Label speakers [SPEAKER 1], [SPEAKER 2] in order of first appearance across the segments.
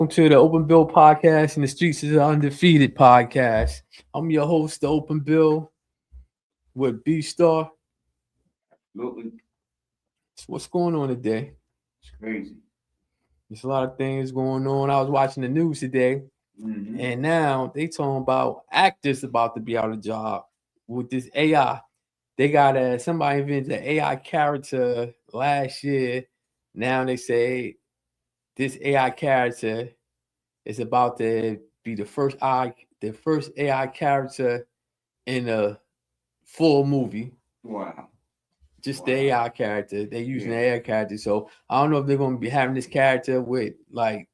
[SPEAKER 1] Welcome to the Open Bill podcast and the streets is the Undefeated podcast. I'm your host, the Open Bill with B Star.
[SPEAKER 2] Absolutely.
[SPEAKER 1] So what's going on today?
[SPEAKER 2] It's crazy.
[SPEAKER 1] There's a lot of things going on. I was watching the news today,
[SPEAKER 2] Mm-hmm.
[SPEAKER 1] and now they talking about actors about to be out of job with this AI. They got somebody invented an AI character last year. Now they say this AI character is about to be the first AI character in a full movie.
[SPEAKER 2] Wow.
[SPEAKER 1] Just the
[SPEAKER 2] Wow.
[SPEAKER 1] AI character. They're using
[SPEAKER 2] Yeah.
[SPEAKER 1] the AI character. So I don't know if they're gonna be having this character with like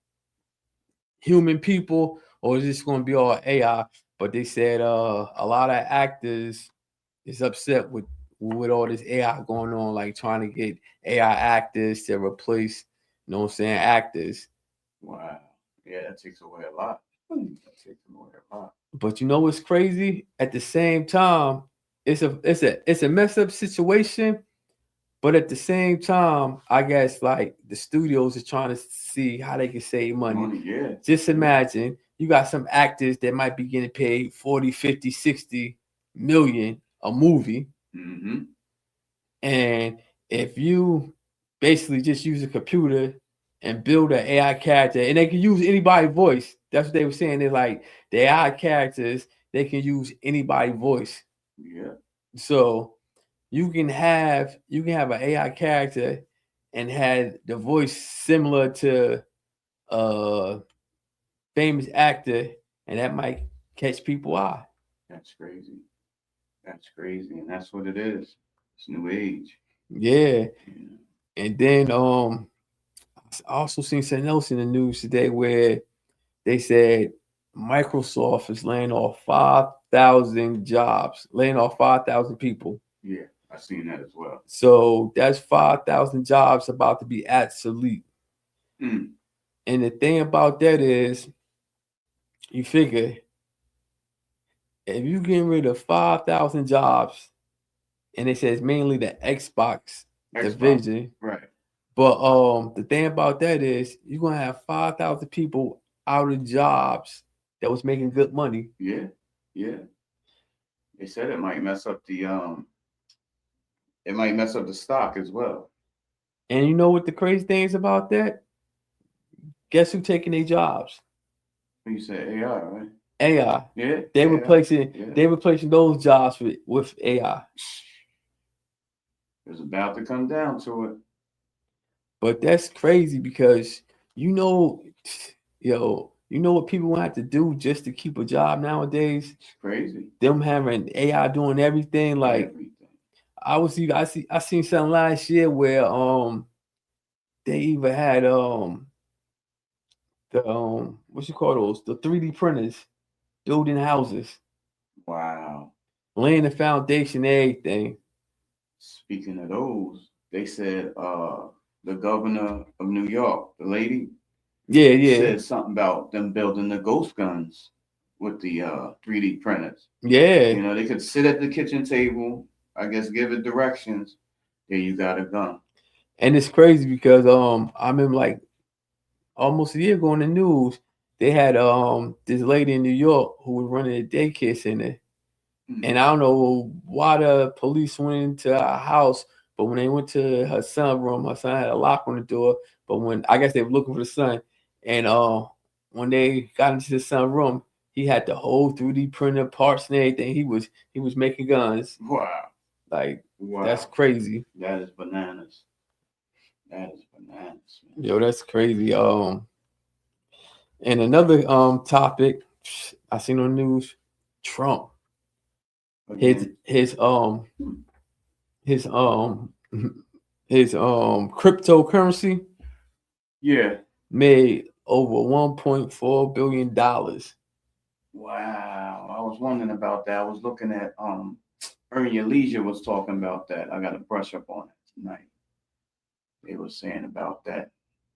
[SPEAKER 1] human people or is this gonna be all AI. But they said a lot of actors is upset with all this AI going on, like trying to get AI actors to replace, you know what I'm saying, actors.
[SPEAKER 2] Wow. Yeah, that takes away a lot. That takes away a lot.
[SPEAKER 1] But you know what's crazy? At the same time, it's a messed up situation. But at the same time, I guess like the studios are trying to see how they can save money.
[SPEAKER 2] Money, yeah.
[SPEAKER 1] Just imagine you got some actors that might be getting paid 40, 50, 60 million a movie.
[SPEAKER 2] Mm-hmm.
[SPEAKER 1] And if you basically just use a computer and build an AI character, and they can use anybody's voice. That's what they were saying. They're like the AI characters, they can use anybody's voice.
[SPEAKER 2] Yeah.
[SPEAKER 1] So you can have an AI character and had the voice similar to a famous actor, and that might catch people eye.
[SPEAKER 2] That's crazy. That's crazy. And that's what it is. It's new age.
[SPEAKER 1] Yeah.
[SPEAKER 2] Yeah.
[SPEAKER 1] And then I also seen something else in the news today where they said Microsoft is laying off 5,000 jobs, laying off 5,000 people.
[SPEAKER 2] Yeah. I've seen that as well.
[SPEAKER 1] So that's 5,000 jobs about to be obsolete.
[SPEAKER 2] Mm.
[SPEAKER 1] And the thing about that is, you figure if you getting rid of 5,000 jobs, and it says mainly the Xbox
[SPEAKER 2] Xbox.
[SPEAKER 1] division,
[SPEAKER 2] Right.
[SPEAKER 1] but the thing about that is you're gonna have 5,000 people out of jobs that was making good money.
[SPEAKER 2] Yeah. Yeah. They said it might mess up the stock as well.
[SPEAKER 1] And you know what the crazy thing is about that? Guess who taking their jobs?
[SPEAKER 2] When you said AI, right?
[SPEAKER 1] AI.
[SPEAKER 2] Yeah.
[SPEAKER 1] They
[SPEAKER 2] AI.
[SPEAKER 1] replacing
[SPEAKER 2] Yeah.
[SPEAKER 1] they replacing those jobs with AI.
[SPEAKER 2] It's about to come down to it.
[SPEAKER 1] But that's crazy because you know, you know what people want to have to do just to keep a job nowadays?
[SPEAKER 2] It's crazy.
[SPEAKER 1] Them having AI doing everything. Like
[SPEAKER 2] Everything.
[SPEAKER 1] I seen something last year where they even had the what you call those, the 3D printers building houses,
[SPEAKER 2] Wow.
[SPEAKER 1] laying the foundation, everything.
[SPEAKER 2] Speaking of those, they said the governor of New York, the lady,
[SPEAKER 1] Yeah, yeah,
[SPEAKER 2] said something about them building the ghost guns with the 3D printers.
[SPEAKER 1] yeah.
[SPEAKER 2] You know, they could sit at the kitchen table, I guess give it directions. There you got a gun.
[SPEAKER 1] And it's crazy because I remember like almost a year ago in the news, they had this lady in New York who was running a daycare center. And
[SPEAKER 2] Mhm.
[SPEAKER 1] I don't know why the police went into her house, but when they went to her son's room, her son had a lock on the door. But when I guess they were looking for the son, and when they got into the son's room, he had the whole 3D printer parts and everything. He was making guns.
[SPEAKER 2] Wow.
[SPEAKER 1] Like that's
[SPEAKER 2] Wow.
[SPEAKER 1] crazy.
[SPEAKER 2] That is bananas. That is bananas, man.
[SPEAKER 1] Yo, that's crazy. And another topic I seen on the news, Trump. His
[SPEAKER 2] Again.
[SPEAKER 1] his um his his cryptocurrency
[SPEAKER 2] Yeah.
[SPEAKER 1] made over $1.4 billion.
[SPEAKER 2] Wow. I was wondering about that. I was looking at Earn Your Leisure was talking about that. I gotta brush up on it tonight. They were saying about that.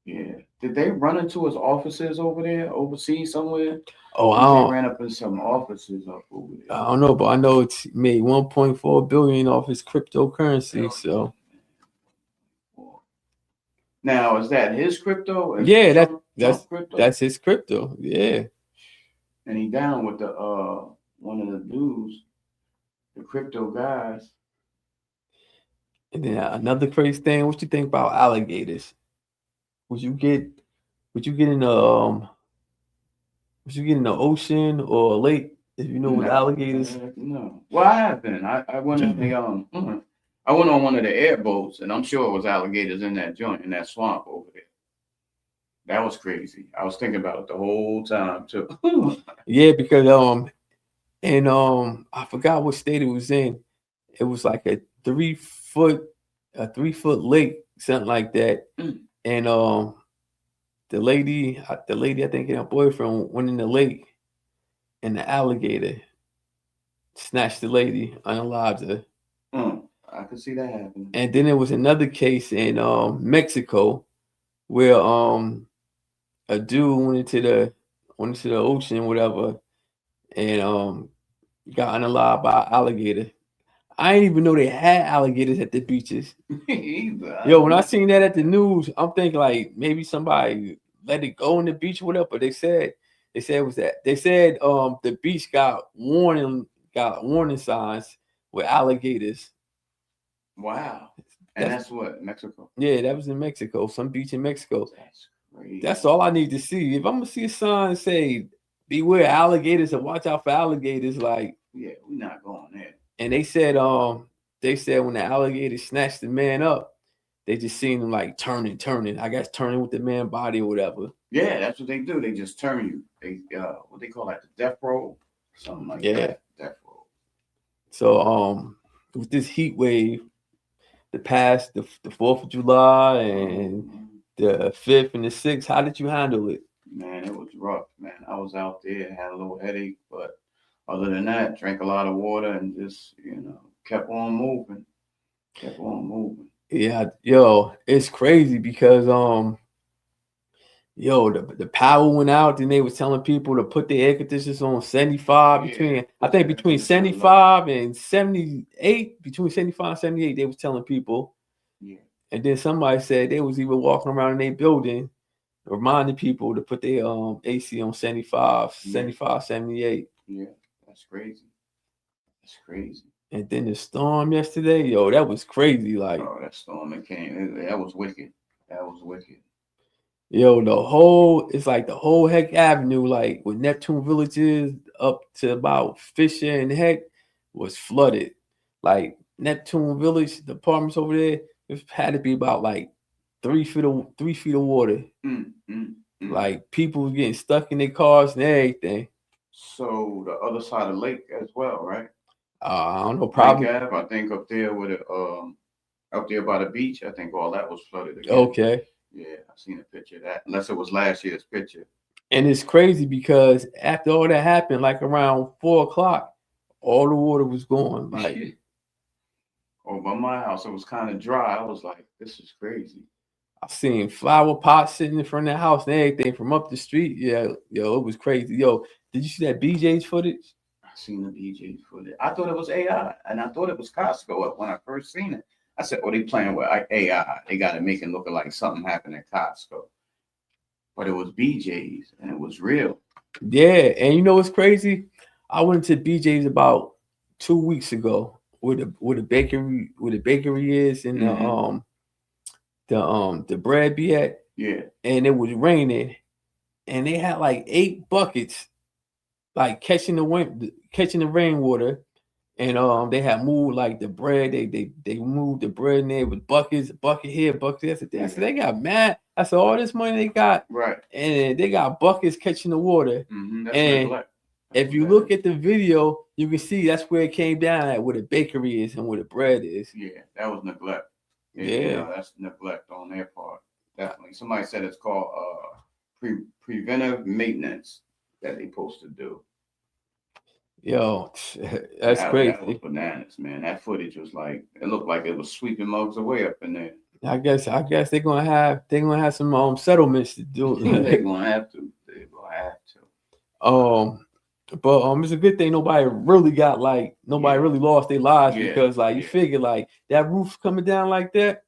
[SPEAKER 2] Yeah. Did they run into his offices over there, overseas somewhere?
[SPEAKER 1] Oh,
[SPEAKER 2] I think they ran up in some offices up over there.
[SPEAKER 1] I don't know, but I know it's made 1.4 billion off his cryptocurrency. So
[SPEAKER 2] Now, is that his crypto? Is
[SPEAKER 1] yeah,
[SPEAKER 2] Trump?
[SPEAKER 1] That's his crypto. Yeah.
[SPEAKER 2] And he down with the one of the dudes, the crypto guys.
[SPEAKER 1] And then another crazy thing, what you think about alligators? Would you get would you get in the would you get in the ocean or a lake if you know with alligators?
[SPEAKER 2] No. Well, I have been. I went in the I went on one of the airboats, and I'm sure it was alligators in that joint, in that swamp over there. That was crazy. I was thinking about it the whole time too.
[SPEAKER 1] Yeah, because and I forgot what state it was in. It was like a 3 foot lake, something like that. And the lady I think and her boyfriend went in the lake, and the alligator snatched the lady, unalived her.
[SPEAKER 2] I could see that happening.
[SPEAKER 1] And then there was another case in Mexico where a dude went into the ocean, whatever, and got unalived by an alligator. I didn't even know they had alligators at the beaches. Yo, when I seen that at the news, I'm thinking like maybe somebody let it go on the beach, or whatever. But they said it was that. They said the beach got warning signs with alligators.
[SPEAKER 2] Wow. And that's what, Mexico?
[SPEAKER 1] Yeah, that was in Mexico, some beach in Mexico.
[SPEAKER 2] That's crazy.
[SPEAKER 1] That's all I need to see. If I'm gonna see a sign say beware alligators or watch out for alligators, like,
[SPEAKER 2] yeah, we're not going there.
[SPEAKER 1] And they said when the alligator snatched the man up, they just seen him like turning. I guess turning with the man body or whatever.
[SPEAKER 2] Yeah, that's what they do. They just turn you. They what they call that, the death roll, something like that. Death roll.
[SPEAKER 1] So with this heat wave, the 4th of July and the 5th and the 6th, how did you handle it?
[SPEAKER 2] Man, it was rough, man. I was out there, had a little headache, but other than that, drank a lot of water and just, kept on moving.
[SPEAKER 1] Yeah, yo, it's crazy because the power went out, and they was telling people to put their air conditioners on 75 between 75 and 78, between 75 and 78, they was telling people.
[SPEAKER 2] Yeah.
[SPEAKER 1] And then somebody said they was even walking around in their building reminding people to put their AC on 75, 78.
[SPEAKER 2] Yeah, that's crazy.
[SPEAKER 1] And then the storm yesterday, yo, that was crazy. Like,
[SPEAKER 2] oh, that storm that came, that was wicked.
[SPEAKER 1] Yo, it's like the whole Heck Avenue, like with Neptune Villages up to about Fisher and Heck, was flooded. Like Neptune Village, the apartments over there, it had to be about like 3 feet of water. Like people was getting stuck in their cars and everything.
[SPEAKER 2] So the other side of the lake as well, right?
[SPEAKER 1] I don't know. Probably.
[SPEAKER 2] I think up there with it, up there by the beach, I think all that was flooded again.
[SPEAKER 1] Okay.
[SPEAKER 2] Yeah, I seen a picture of that. Unless it was last year's picture.
[SPEAKER 1] And it's crazy because after all that happened, like around 4:00, all the water was gone. Like,
[SPEAKER 2] by my house, it was kind of dry. I was like, this is crazy.
[SPEAKER 1] I seen flower pots sitting in front of the house and everything from up the street. Yeah, yo, it was crazy. Yo, did you see that BJ's footage?
[SPEAKER 2] I seen the BJ's footage. I thought it was AI, and I thought it was Costco when I first seen it. I said, they playing with AI. They got to make it look like something happened at Costco. But it was BJ's, and it was real.
[SPEAKER 1] Yeah, and you know what's crazy? I went to BJ's about 2 weeks ago where the bakery is and the bread be at.
[SPEAKER 2] Yeah.
[SPEAKER 1] And it was raining, and they had like 8 buckets, like catching the rainwater. And they had moved like the bread. They moved the bread in there with buckets, bucket here, bucket there. I said they got mad. I said all this money they got,
[SPEAKER 2] right?
[SPEAKER 1] And they got buckets catching the water.
[SPEAKER 2] That's
[SPEAKER 1] and
[SPEAKER 2] neglect.
[SPEAKER 1] If you look at the video, you can see that's where it came down at, where the bakery is and where the bread is.
[SPEAKER 2] Yeah, that was neglect.
[SPEAKER 1] Yeah,
[SPEAKER 2] that's neglect on their part. Definitely. Somebody said it's called preventive maintenance that they supposed to do.
[SPEAKER 1] Yo, that's crazy.
[SPEAKER 2] That was bananas, man. That footage was like, it looked like it was sweeping mugs away up in there.
[SPEAKER 1] I guess they're gonna have some settlements to do.
[SPEAKER 2] They're gonna have to.
[SPEAKER 1] But it's a good thing nobody really really lost their lives because you figure like that roof coming down like that,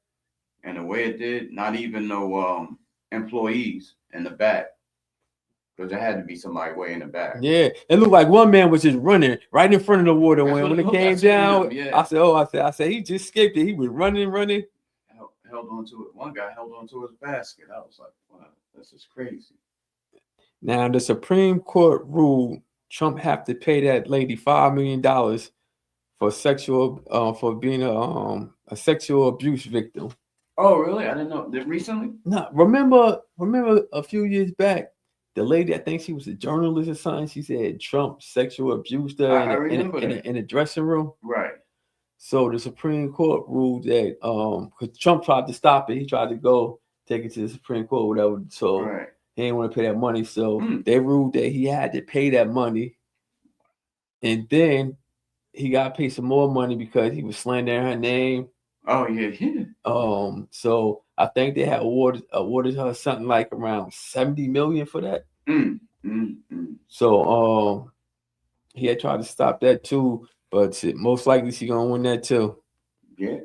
[SPEAKER 2] and the way it did, not even no employees in the back. Because there had to be somebody way in the back.
[SPEAKER 1] Yeah, it looked like one man was just running right in front of the water. When it came down,
[SPEAKER 2] yeah.
[SPEAKER 1] I said he just escaped it. He was running.
[SPEAKER 2] Held on to it. One guy held on to his basket. I was like, wow, this is crazy.
[SPEAKER 1] Now the Supreme Court ruled Trump have to pay that lady $5 million for for being a sexual abuse victim.
[SPEAKER 2] Oh, really? I didn't know. Did recently?
[SPEAKER 1] No, remember a few years back, the lady, I think she was a journalist or something. She said Trump sexual abused her in a dressing room.
[SPEAKER 2] Right.
[SPEAKER 1] So the Supreme Court ruled that because Trump tried to stop it, he tried to go take it to the Supreme Court, whatever. So he didn't want to pay that money. So they ruled that he had to pay that money, and then he got to pay some more money because he was slandering her name.
[SPEAKER 2] Oh yeah.
[SPEAKER 1] So I think they had awarded her something like around $70 million for that. So he had tried to stop that too, but most likely she gonna win that too.
[SPEAKER 2] Yeah.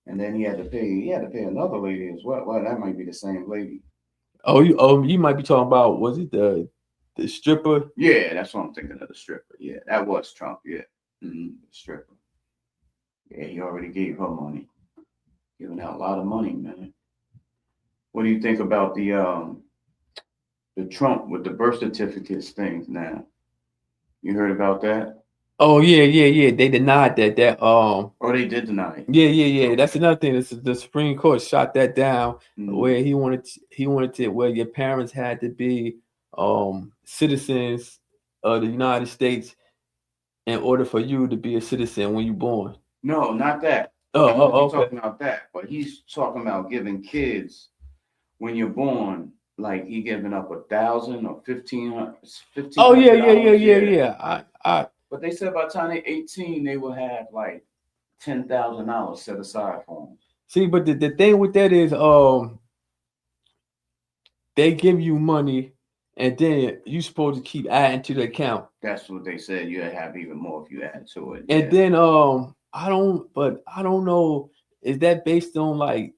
[SPEAKER 2] And then he had to pay another lady as well. Well, that might be the same lady.
[SPEAKER 1] Oh, you might be talking about, was it the stripper?
[SPEAKER 2] Yeah, that's what I'm thinking of, the stripper. Yeah, that was Trump. Yeah, the stripper. Yeah, he already gave her money, giving out a lot of money, man. What do you think about the Trump with the birth certificates things now? You heard about that?
[SPEAKER 1] Oh yeah. They denied that.
[SPEAKER 2] Oh, they did deny it.
[SPEAKER 1] Yeah. Okay. That's another thing. The Supreme Court shot that down, where he wanted to where your parents had to be citizens of the United States in order for you to be a citizen when you're born.
[SPEAKER 2] No, not that.
[SPEAKER 1] Okay.
[SPEAKER 2] Talking about that, but he's talking about giving kids when you're born, like he giving up $1,000 or $1,500.
[SPEAKER 1] Oh yeah.
[SPEAKER 2] But they said by the time they're 18, they will have like $10,000 set aside for them.
[SPEAKER 1] See, but the thing with that is, they give you money, and then you supposed to keep adding to the account.
[SPEAKER 2] That's what they said. You have even more if you add to it.
[SPEAKER 1] And then I don't know. Is that based on like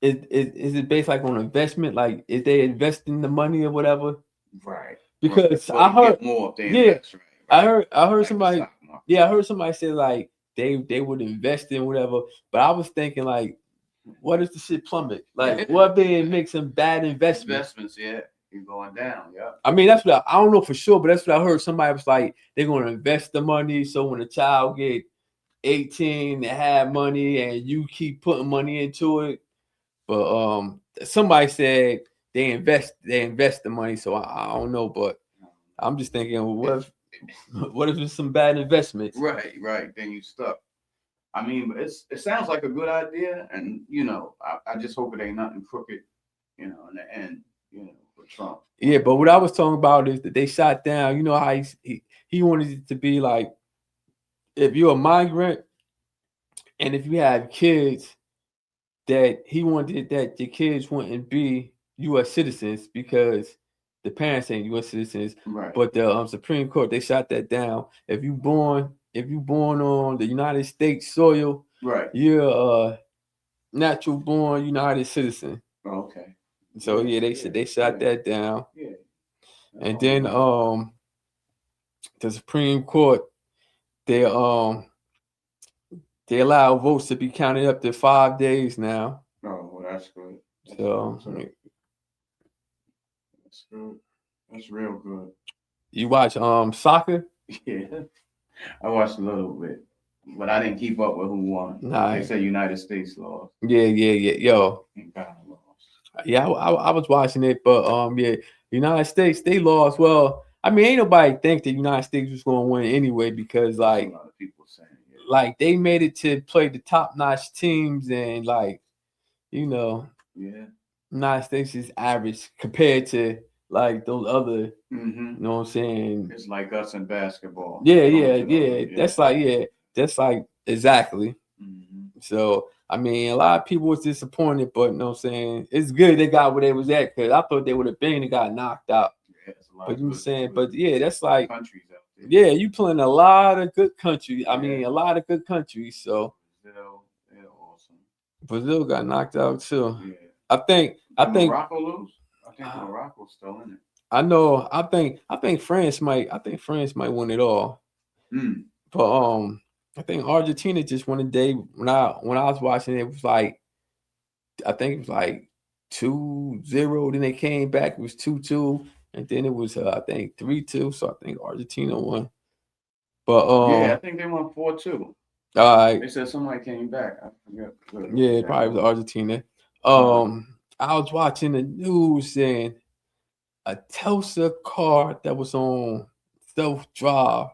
[SPEAKER 1] is it based like on investment? Like, is they investing the money or whatever?
[SPEAKER 2] Right.
[SPEAKER 1] Because I heard more. I heard somebody. Yeah, I heard somebody say like they would invest in whatever. But I was thinking like, what if the shit plummet? Like, what if they make some bad investments?
[SPEAKER 2] Yeah. You're going down, yeah.
[SPEAKER 1] I mean, that's what I don't know for sure, but that's what I heard. Somebody was like, they're going to invest the money, so when a child get 18, they have money, and you keep putting money into it. But somebody said they invest the money, so I don't know, but I'm just thinking, what if it's some bad investments?
[SPEAKER 2] Right. Then you stuck. I mean, it sounds like a good idea, and I just hope it ain't nothing crooked, in the end, for Trump.
[SPEAKER 1] Yeah, but what I was talking about is that they shot down. You know how he wanted it to be like, if you're a migrant and if you have kids, that he wanted that the kids wouldn't be U.S. citizens because the parents ain't U.S. citizens.
[SPEAKER 2] Right.
[SPEAKER 1] But the Supreme Court, they shot that down. If you born on the United States soil,
[SPEAKER 2] right,
[SPEAKER 1] you're a natural born United citizen.
[SPEAKER 2] Okay.
[SPEAKER 1] So they shot that down.
[SPEAKER 2] Yeah.
[SPEAKER 1] And then the Supreme Court, they allow votes to be counted up to 5 days now.
[SPEAKER 2] Oh, well, that's good.
[SPEAKER 1] That's
[SPEAKER 2] good. That's real good.
[SPEAKER 1] You watch soccer?
[SPEAKER 2] Yeah, I watched a little bit, but I didn't keep up with who won.
[SPEAKER 1] Nah.
[SPEAKER 2] They said United States lost.
[SPEAKER 1] Yeah. Yo. Yeah, I was watching it, but United States, they lost. Well, I mean, ain't nobody think the United States was going to win anyway because like,
[SPEAKER 2] a lot of people saying,
[SPEAKER 1] like they made it to play the top-notch teams, and like, United States is average compared to like those other. You know what I'm saying?
[SPEAKER 2] It's like us in basketball.
[SPEAKER 1] Yeah. That's like exactly. So I mean, a lot of people was disappointed, but you know what I'm saying, it's good they got where they was at, because I thought they would have been and got knocked out. But you know what I'm saying, but yeah, that's like countries out there. Yeah, you playing a lot of good countries. I mean, a lot of good countries. So
[SPEAKER 2] Brazil, awesome.
[SPEAKER 1] Brazil got knocked out too.
[SPEAKER 2] Yeah,
[SPEAKER 1] I think
[SPEAKER 2] Morocco lose? I think Morocco's still in it.
[SPEAKER 1] I know. I think France might. I think France might win it all.
[SPEAKER 2] Mm.
[SPEAKER 1] But I think Argentina just won a day when I was watching it was like I think it was like 2-0. Then they came back. It was 2-2, and then it was I think 3-2. So I think Argentina won. But
[SPEAKER 2] Yeah, I think they won 4-2.
[SPEAKER 1] They
[SPEAKER 2] said somebody came back. I forget.
[SPEAKER 1] Yeah, it probably was Argentina. I was watching the news and a Tesla car that was on self-drive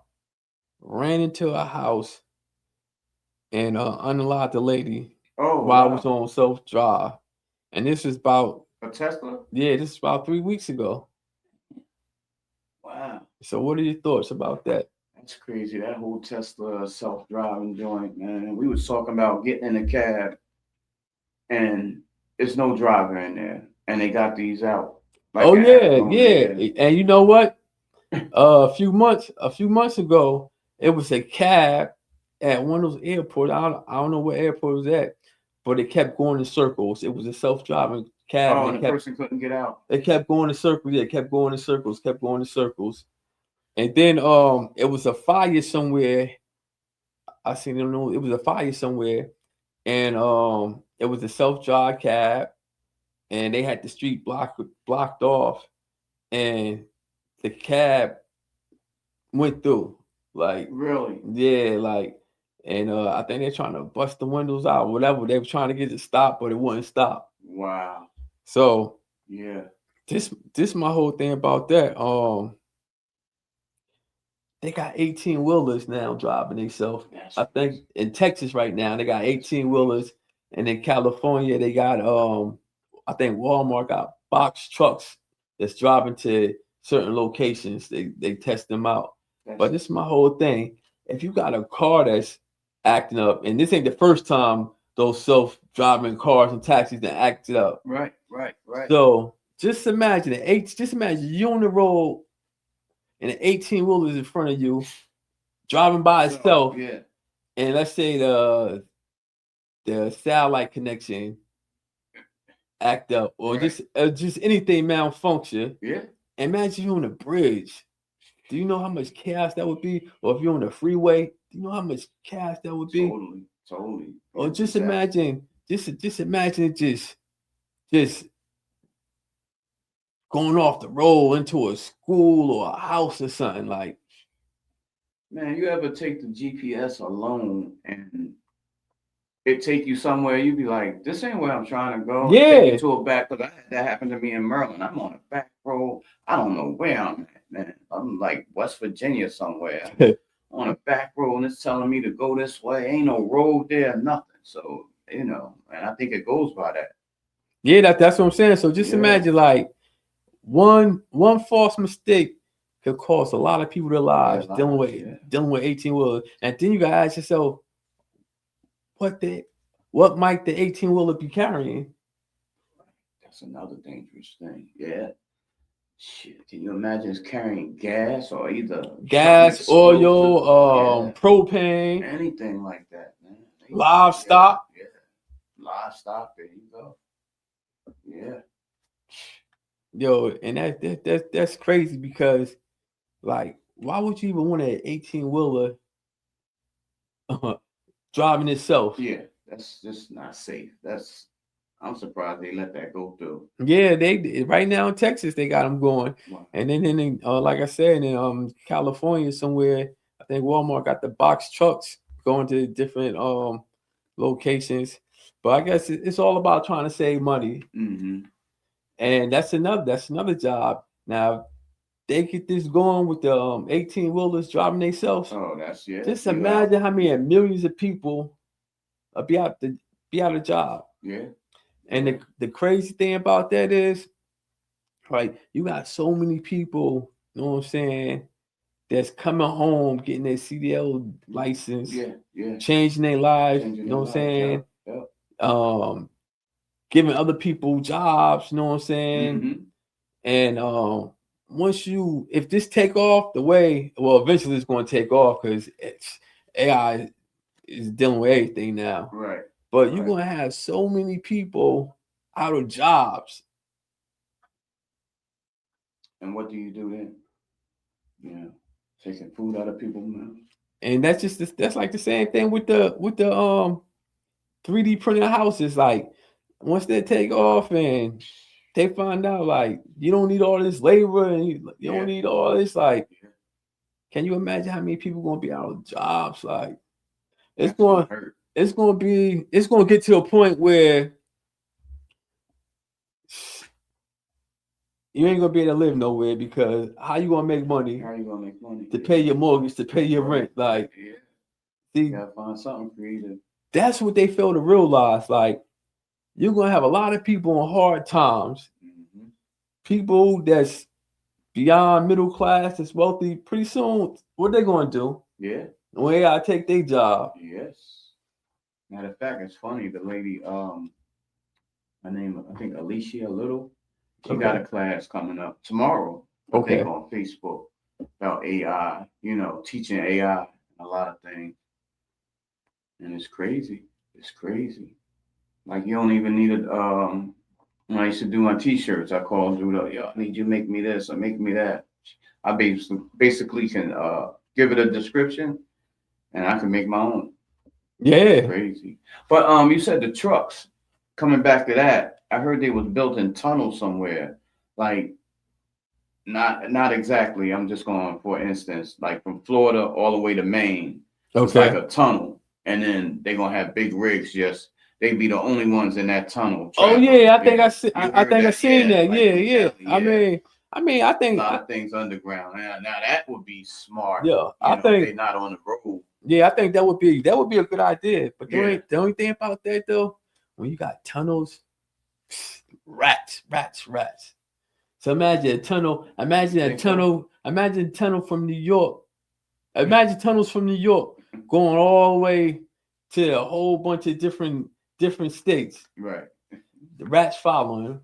[SPEAKER 1] ran into a house and unlocked the lady while it was on self-drive. And this is about
[SPEAKER 2] a Tesla?
[SPEAKER 1] Yeah, this is about 3 weeks ago.
[SPEAKER 2] Wow.
[SPEAKER 1] So what are your thoughts about that?
[SPEAKER 2] That's crazy. That whole Tesla self-driving joint, man. We was talking about getting in a cab and there's no driver in there. And they got these out.
[SPEAKER 1] Like yeah. And you know what? A few months ago, it was a cab at one of those airports. I don't know what airport it was at, but it kept going in circles. It was a self-driving cab.
[SPEAKER 2] Oh, and the person couldn't get out.
[SPEAKER 1] It kept going in circles. Yeah, it kept going in circles. And then it was a fire somewhere. I seen them know it was a fire somewhere, and it was a self-drive cab, and they had the street blocked off, and the cab went through. Like
[SPEAKER 2] really?
[SPEAKER 1] Yeah, like, and I think they're trying to bust the windows out, whatever. They were trying to get it stopped, but it wouldn't stop.
[SPEAKER 2] Wow.
[SPEAKER 1] So
[SPEAKER 2] yeah,
[SPEAKER 1] this my whole thing about that. They got 18-wheelers now driving themselves. I think in Texas right now they got 18-wheelers, and in California they got I think Walmart got box trucks that's driving to certain locations. They test them out. But this is my whole thing. If you got a car that's acting up, and this ain't the first time those self-driving cars and taxis that acted up.
[SPEAKER 2] Right.
[SPEAKER 1] So just imagine you on the road and an 18-wheeler is in front of you, driving by itself.
[SPEAKER 2] Yeah.
[SPEAKER 1] And let's say the satellite connection act up, or just anything malfunction.
[SPEAKER 2] Yeah.
[SPEAKER 1] Imagine you on a bridge. Do you know how much chaos that would be? Or if you're on the freeway, do you know how much chaos that would be?
[SPEAKER 2] Totally.
[SPEAKER 1] Or just imagine, imagine it just going off the road into a school or a house or something like.
[SPEAKER 2] Man, you ever take the GPS alone and it take you somewhere, you be like, this ain't where I'm trying to go.
[SPEAKER 1] Yeah.
[SPEAKER 2] Take you to a back, because that happened to me in Maryland. I'm on a back road. I don't know where I'm at, man. I'm like West Virginia somewhere. On a back road, and it's telling me to go this way. Ain't no road there, nothing. So, and I think it goes by that.
[SPEAKER 1] Yeah, that's what I'm saying. So just imagine like one false mistake could cost a lot of people their lives dealing with 18-wheelers. And then you gotta ask yourself, what might the 18-wheeler be carrying?
[SPEAKER 2] That's another dangerous thing. Yeah. Shit, can you imagine it's carrying gas or either
[SPEAKER 1] gas, oil, propane,
[SPEAKER 2] anything like that, man?
[SPEAKER 1] Livestock.
[SPEAKER 2] Yeah. Livestock, there you go. Yeah.
[SPEAKER 1] Yo, and that's crazy because, like, why would you even want an 18-wheeler driving itself?
[SPEAKER 2] Yeah, that's just not safe. I'm surprised they let that go through.
[SPEAKER 1] Yeah, they right now in Texas they got them going, and then like I said, in California somewhere, I think Walmart got the box trucks going to different locations. But I guess it's all about trying to save money, and that's another job. Now they get this going with the 18-wheelers driving themselves.
[SPEAKER 2] Oh, that's
[SPEAKER 1] Just imagine how many millions of people be out of job.
[SPEAKER 2] Yeah.
[SPEAKER 1] And the crazy thing about that is, like, you got so many people, you know what I'm saying, that's coming home, getting their CDL license, changing their lives, you know what I'm saying, giving other people jobs, you know what I'm saying, and if this take off the way, well, eventually it's going to take off because AI is dealing with everything now.
[SPEAKER 2] Right.
[SPEAKER 1] But you're going to have so many people out of jobs.
[SPEAKER 2] And what do you do then? Yeah, taking food out of people's mouths.
[SPEAKER 1] And that's like the same thing with the 3D printing houses. Like once they take off and they find out like you don't need all this labor and you don't need all this, like can you imagine how many people gonna be out of jobs? Like it's going to get to a point where you ain't gonna be able to live nowhere because how you gonna make money?
[SPEAKER 2] How you gonna make money
[SPEAKER 1] to pay your mortgage, to pay your rent? Like,
[SPEAKER 2] you gotta find something creative.
[SPEAKER 1] That's what they fail to realize. Like, you're gonna have a lot of people on hard times, people that's beyond middle class, that's wealthy. Pretty soon, what they gonna do?
[SPEAKER 2] Yeah,
[SPEAKER 1] they gotta take their job.
[SPEAKER 2] Yes. Matter of fact, it's funny. The lady, her name, I think Alicia Little. She got a class coming up tomorrow. I think on Facebook about AI. You know, teaching AI a lot of things, and it's crazy. It's crazy. Like you don't even need it. When I used to do my T-shirts, I called dude up. Yo, I need you to make me this or make me that. I basically can give it a description, and I can make my own.
[SPEAKER 1] Yeah,
[SPEAKER 2] it's crazy. But you said the trucks. Coming back to that, I heard they was built in tunnels somewhere. Like, not exactly. I'm just going for instance, like from Florida all the way to Maine. It's like a tunnel, and then they're gonna have big rigs. Just they be the only ones in that tunnel.
[SPEAKER 1] Oh yeah, I think I seen that. Yeah. I mean, I think
[SPEAKER 2] a lot of things underground. Now that would be smart.
[SPEAKER 1] Yeah, I think
[SPEAKER 2] they're not on the road.
[SPEAKER 1] Yeah, I think that would be a good idea. But the only thing about that though, when you got tunnels, rats. So imagine a tunnel. Imagine tunnel from New York. Imagine tunnels from New York going all the way to a whole bunch of different states.
[SPEAKER 2] Right.
[SPEAKER 1] The rats following.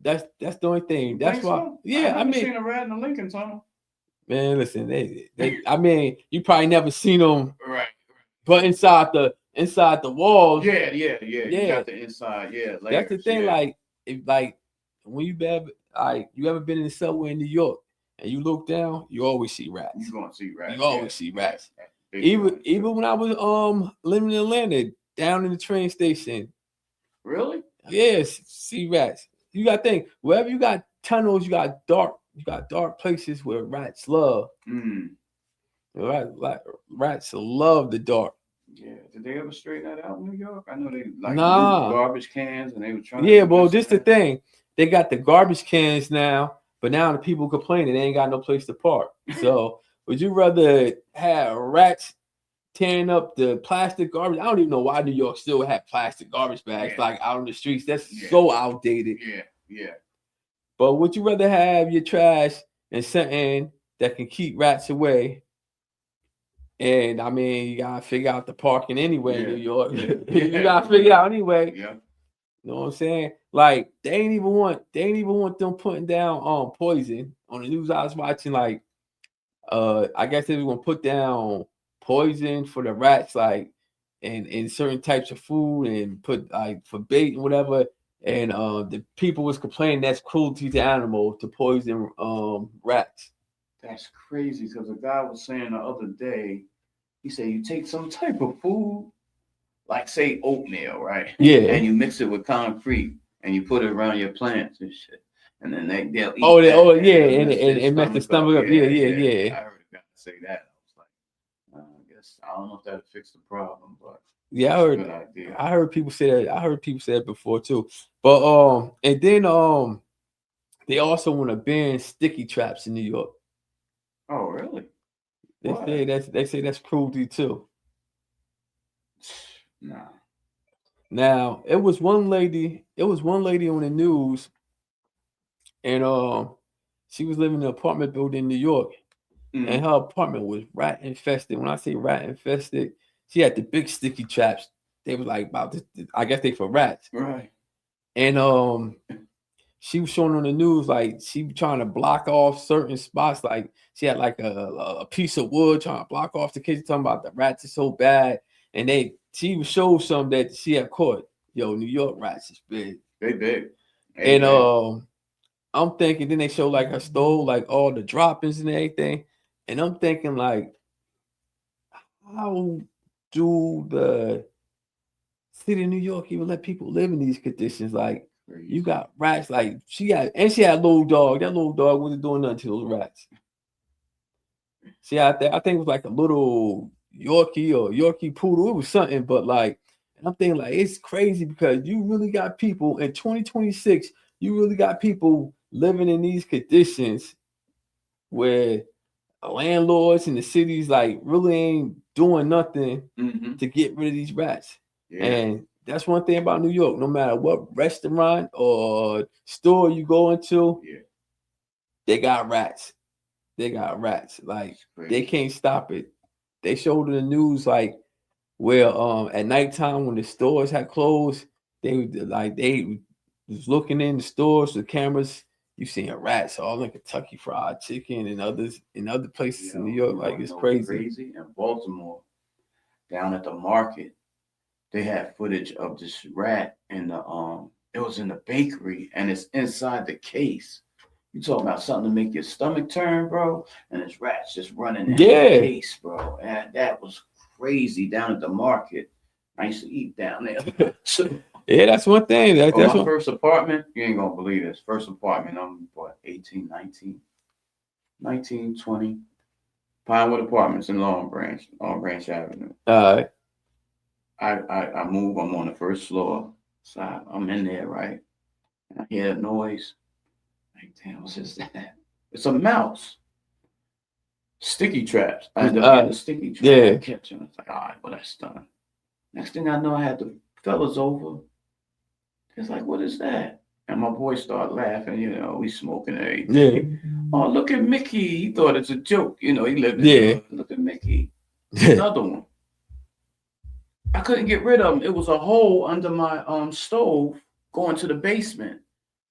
[SPEAKER 1] That's the only thing. That's why.
[SPEAKER 2] So? Yeah, I mean, seen a rat in the Lincoln Tunnel.
[SPEAKER 1] Man, listen, they I mean, you probably never seen them.
[SPEAKER 2] Right.
[SPEAKER 1] But inside the walls.
[SPEAKER 2] Yeah. You got the inside. Yeah. Layers,
[SPEAKER 1] that's the thing. Like when you ever been in the subway in New York and you look down, you always see rats.
[SPEAKER 2] You're gonna see rats.
[SPEAKER 1] You always see rats. Even when I was living in Atlanta, down in the train station.
[SPEAKER 2] Really?
[SPEAKER 1] Yes, see rats. You got to think, wherever you got tunnels, you got dark places where rats love. Rats love the dark.
[SPEAKER 2] Yeah. Did they ever straighten that out in New York? I know they garbage cans and they were trying.
[SPEAKER 1] Yeah, but this the thing. They got the garbage cans now, but now the people complaining they ain't got no place to park. So would you rather have rats tearing up the plastic garbage? I don't even know why New York still have plastic garbage bags like out on the streets. That's so outdated.
[SPEAKER 2] Yeah.
[SPEAKER 1] But would you rather have your trash in something that can keep rats away? And I mean, you gotta figure out the parking anyway in New York. You gotta figure out anyway.
[SPEAKER 2] Yeah.
[SPEAKER 1] You know what I'm saying? Like they ain't even want them putting down poison on the news I was watching. Like, I guess they were gonna put down poison for the rats, like in certain types of food and put like for bait and whatever. And the people was complaining that's cruelty to animals to poison rats.
[SPEAKER 2] That's crazy because a guy was saying the other day, he said you take some type of food, like say oatmeal, right?
[SPEAKER 1] Yeah.
[SPEAKER 2] And you mix it with concrete and you put it around your plants and shit. And then they'll eat
[SPEAKER 1] and mess the stomach up. Yeah.
[SPEAKER 2] I heard a guy say that. I was like, I guess I don't know if that'll fix the problem, but
[SPEAKER 1] yeah, I heard people say that. I heard people say it before too. But and then they also want to ban sticky traps in New York.
[SPEAKER 2] Oh, really?
[SPEAKER 1] They say that's cruelty too.
[SPEAKER 2] Nah.
[SPEAKER 1] Now it was one lady on the news, and she was living in an apartment building in New York, and her apartment was rat infested. When I say rat infested, she had the big sticky traps. They were like about this, I guess they for rats.
[SPEAKER 2] Right.
[SPEAKER 1] And she was showing on the news like she was trying to block off certain spots. Like she had like a piece of wood trying to block off the kitchen, talking about the rats are so bad. And she showed some that she had caught. Yo, New York rats is big.
[SPEAKER 2] They big. They
[SPEAKER 1] And
[SPEAKER 2] big.
[SPEAKER 1] I'm thinking, then they show like her stole like all the droppings and everything. And I'm thinking like, how do the city of New York even let people live in these conditions? Like you
[SPEAKER 2] Crazy.
[SPEAKER 1] got rats, like she had a little dog. That little dog wasn't doing nothing to those rats. See, I think it was like a little Yorkie or Yorkie poodle. It was something, but like, and I'm thinking like it's crazy because you really got people in 2026. You really got people living in these conditions where landlords in the cities like really ain't doing nothing
[SPEAKER 2] Mm-hmm.
[SPEAKER 1] to get rid of these rats.
[SPEAKER 2] Yeah.
[SPEAKER 1] And that's one thing about New York. No matter what restaurant or store you go into,
[SPEAKER 2] Yeah.
[SPEAKER 1] they got rats. They got rats. Like
[SPEAKER 2] It's crazy.
[SPEAKER 1] they can't stop it. They showed in the news like where at nighttime when the stores had closed, they was looking in the stores, the cameras. You seeing rats all in Kentucky Fried Chicken and others in other places in New York. Like
[SPEAKER 2] You
[SPEAKER 1] it's
[SPEAKER 2] know what's
[SPEAKER 1] crazy.
[SPEAKER 2] crazy? In Baltimore, down at the market, they had footage of this rat in the it was in the bakery and it's inside the case. You talking about something to make your stomach turn, bro? And this rat's just running in the
[SPEAKER 1] Yeah,
[SPEAKER 2] case, bro. And that was crazy down at the market. I used to eat down there.
[SPEAKER 1] yeah. That's one thing.
[SPEAKER 2] Oh,
[SPEAKER 1] That's
[SPEAKER 2] my
[SPEAKER 1] one.
[SPEAKER 2] first apartment, you ain't gonna believe this. First apartment, I'm what, 18, 19, 20. Pinewood Apartments in Long Branch Avenue.
[SPEAKER 1] Uh,
[SPEAKER 2] I move, I'm on the first floor. So I'm in there, right? And I hear a noise. Like, damn, what's that? It's a mouse. Sticky traps. I end up getting a sticky trap. I
[SPEAKER 1] yeah,
[SPEAKER 2] catch him. It's like, all right, well, that's done. Next thing I know, I had the fellas over. It's like, what is that? And my boy started laughing, we smoking and
[SPEAKER 1] yeah,
[SPEAKER 2] everything. Oh, look at Mickey. He thought it's a joke. He lived in the
[SPEAKER 1] yeah.
[SPEAKER 2] hood. Look at Mickey. Another one. I couldn't get rid of them. It was a hole under my stove going to the basement.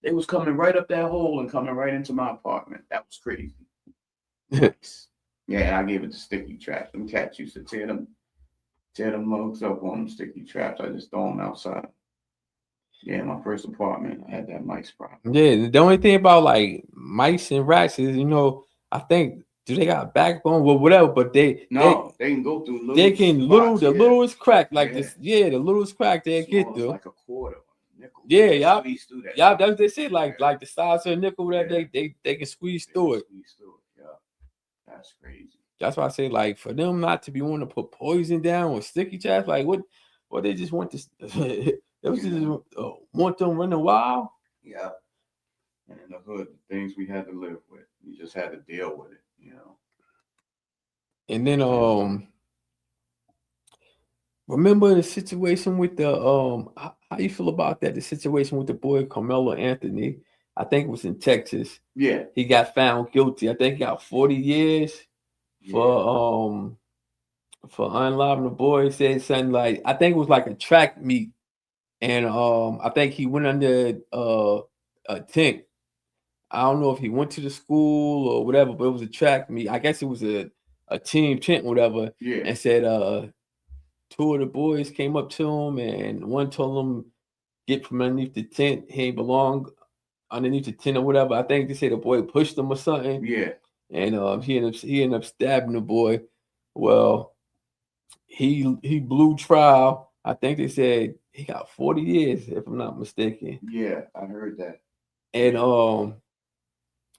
[SPEAKER 2] They was coming right up that hole and coming right into my apartment. That was crazy. Nice. Yeah, and I gave it the sticky traps. Them cats used to tear them mugs up on them sticky traps. I just throw them outside. Yeah, my first apartment, I had that mice problem.
[SPEAKER 1] Yeah, the only thing about like mice and rats is, I think do they got a backbone? Well, whatever, but
[SPEAKER 2] No, they can go through
[SPEAKER 1] they
[SPEAKER 2] little
[SPEAKER 1] can
[SPEAKER 2] spots.
[SPEAKER 1] the
[SPEAKER 2] Yeah,
[SPEAKER 1] littlest crack like
[SPEAKER 2] yeah.
[SPEAKER 1] this. Yeah, the littlest crack they get
[SPEAKER 2] Small as
[SPEAKER 1] through.
[SPEAKER 2] like a quarter, a nickel.
[SPEAKER 1] Yeah,
[SPEAKER 2] They can
[SPEAKER 1] y'all,
[SPEAKER 2] squeeze through that.
[SPEAKER 1] y'all. That's what they say. Like
[SPEAKER 2] Yeah,
[SPEAKER 1] the size of a nickel, whatever
[SPEAKER 2] yeah.
[SPEAKER 1] they can squeeze
[SPEAKER 2] They can
[SPEAKER 1] through it.
[SPEAKER 2] squeeze through it. Yeah, that's crazy.
[SPEAKER 1] That's why I say like for them not to be wanting to put poison down or sticky traps, like what they just want to they was just want them running wild.
[SPEAKER 2] Yeah. And in the hood, the things we had to live with, you just had to deal with it.
[SPEAKER 1] And then remember the situation with the how you feel about that? The situation with the boy Carmelo Anthony. I think it was in Texas.
[SPEAKER 2] Yeah.
[SPEAKER 1] He got found guilty. I think he got 40 years
[SPEAKER 2] Yeah.
[SPEAKER 1] for unliving the boy. He said something like I think it was like a track meet. And I think he went under a tent. I don't know if he went to the school or whatever, but it was a track meet. I guess it was a team tent, whatever,
[SPEAKER 2] Yeah.
[SPEAKER 1] and said two of the boys came up to him and one told him get from underneath the tent. He ain't belong underneath the tent or whatever. I think they said the boy pushed him or something.
[SPEAKER 2] Yeah.
[SPEAKER 1] And he ended up stabbing the boy. Well, he blew trial. I think they said he got 40 years, if I'm not mistaken.
[SPEAKER 2] Yeah, I heard that.
[SPEAKER 1] And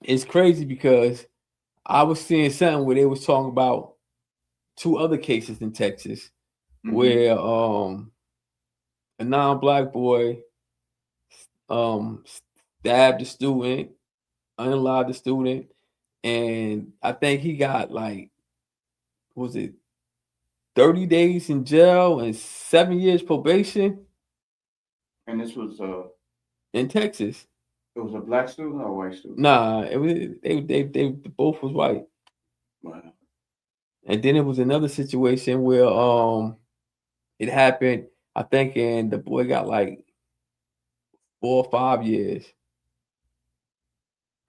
[SPEAKER 1] it's crazy because I was seeing something where they was talking about two other cases in Texas where a non-black boy stabbed a student, unalived the student, and I think he got like was it 30 days in jail and 7 years probation
[SPEAKER 2] And this was
[SPEAKER 1] in Texas.
[SPEAKER 2] it was a black student or a white student?
[SPEAKER 1] Nah, it was they both was white.
[SPEAKER 2] Wow.
[SPEAKER 1] And then it was another situation where it happened, I think, and the boy got like 4 or 5 years.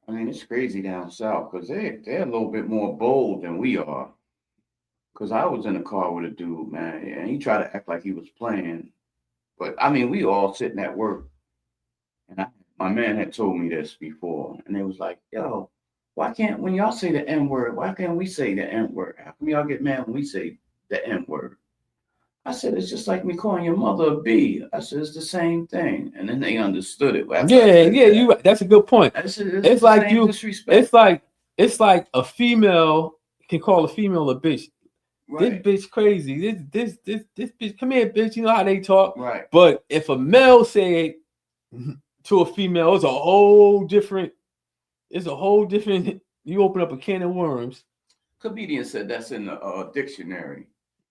[SPEAKER 2] I mean, it's crazy down south because they're a little bit more bold than we are. Because I was in a car with a dude, man, and he tried to act like he was playing. But I mean, we all sitting at work, and my man had told me this before, and it was like, yo, why can't when y'all say the N word, why can't we say the N word? How come y'all get mad when we say the N word? I said, it's just like me calling your mother a B. I said, it's the same thing. And then they understood it.
[SPEAKER 1] Yeah, that's a good point.
[SPEAKER 2] I said, it's
[SPEAKER 1] It's
[SPEAKER 2] the
[SPEAKER 1] like
[SPEAKER 2] same disrespect.
[SPEAKER 1] it's like a female can call a female a bitch. This
[SPEAKER 2] Right,
[SPEAKER 1] bitch crazy. This bitch. Come here, bitch. You know how they talk.
[SPEAKER 2] right.
[SPEAKER 1] But if a male say it to a female, it's a whole different. It's a whole different. You open up a can of worms.
[SPEAKER 2] Comedian said that's in the dictionary.